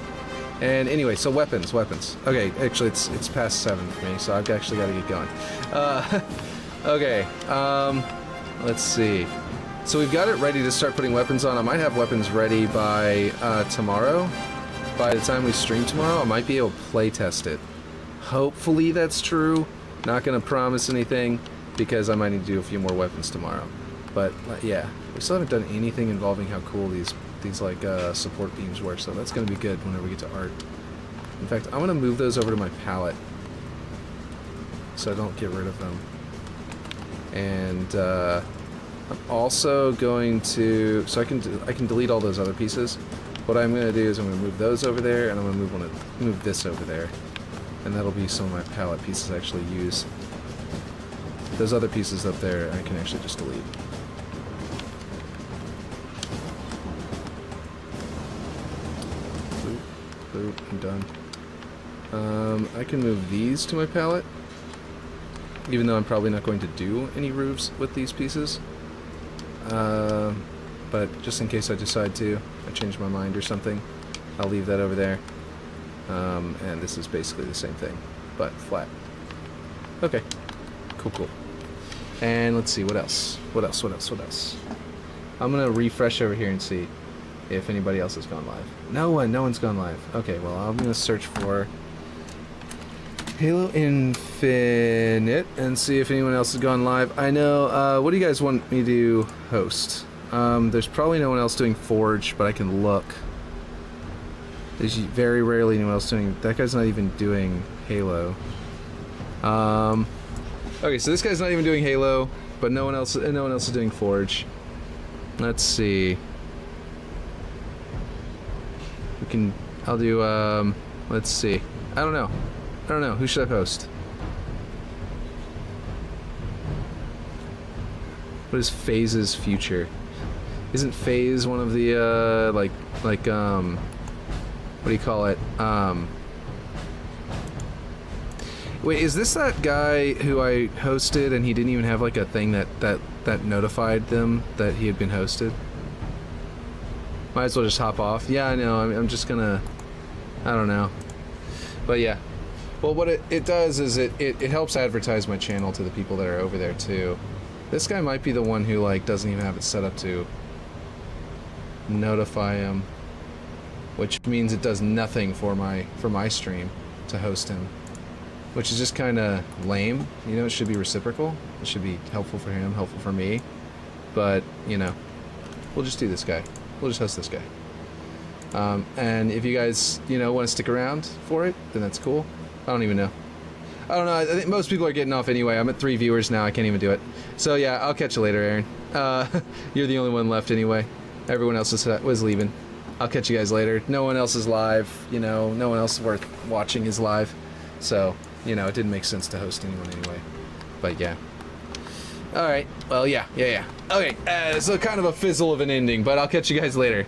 And anyway, so weapons. Okay, actually it's past 7 for me, so I've actually got to get going. Okay, let's see. So we've got it ready to start putting weapons on. I might have weapons ready by tomorrow. By the time we stream tomorrow, I might be able to play test it. Hopefully that's true. Not gonna promise anything, because I might need to do a few more weapons tomorrow. But yeah, we still haven't done anything involving how cool these like support beams were, so that's gonna be good whenever we get to art. In fact, I'm gonna move those over to my palette so I don't get rid of them. And I'm also going to, so I can delete all those other pieces. What I'm gonna do is I'm gonna move those over there, and I'm gonna move this over there. And that'll be some of my palette pieces I actually use. Those other pieces up there I can actually just delete. Boop, boop, I'm done. I can move these to my palette, even though I'm probably not going to do any roofs with these pieces. But just in case I decide to, I change my mind or something, I'll leave that over there. And this is basically the same thing, but flat. Okay, cool. And let's see, what else? I'm gonna refresh over here and see if anybody else has gone live. No one's gone live. Okay, well, I'm gonna search for Halo Infinite and see if anyone else has gone live. I know, what do you guys want me to host? There's probably no one else doing Forge, but I can look. There's very rarely anyone else doing... That guy's not even doing Halo. Okay, so this guy's not even doing Halo, but no one else is doing Forge. Let's see. I'll do, let's see. I don't know. Who should I host? What is FaZe's future? Isn't FaZe one of the, what do you call it? Wait, is this that guy who I hosted and he didn't even have like a thing that notified them that he had been hosted? Might as well just hop off. Yeah, I know. I'm just gonna... I don't know. But yeah. Well, what it does is it helps advertise my channel to the people that are over there too. This guy might be the one who like doesn't even have it set up to notify him. Which means it does nothing for my stream to host him, which is just kind of lame. You know, it should be reciprocal. It should be helpful for him, helpful for me. But you know, we'll just do this guy. We'll just host this guy. And if you guys want to stick around for it, then that's cool. I don't even know. I don't know. I think most people are getting off anyway. I'm at 3 viewers now. I can't even do it. So yeah, I'll catch you later, Aaron. You're the only one left anyway. Everyone else was leaving. I'll catch you guys later. No one else is live, no one else worth watching is live. So, you know, it didn't make sense to host anyone anyway. But yeah. All right. Well, yeah. Okay. So kind of a fizzle of an ending, but I'll catch you guys later.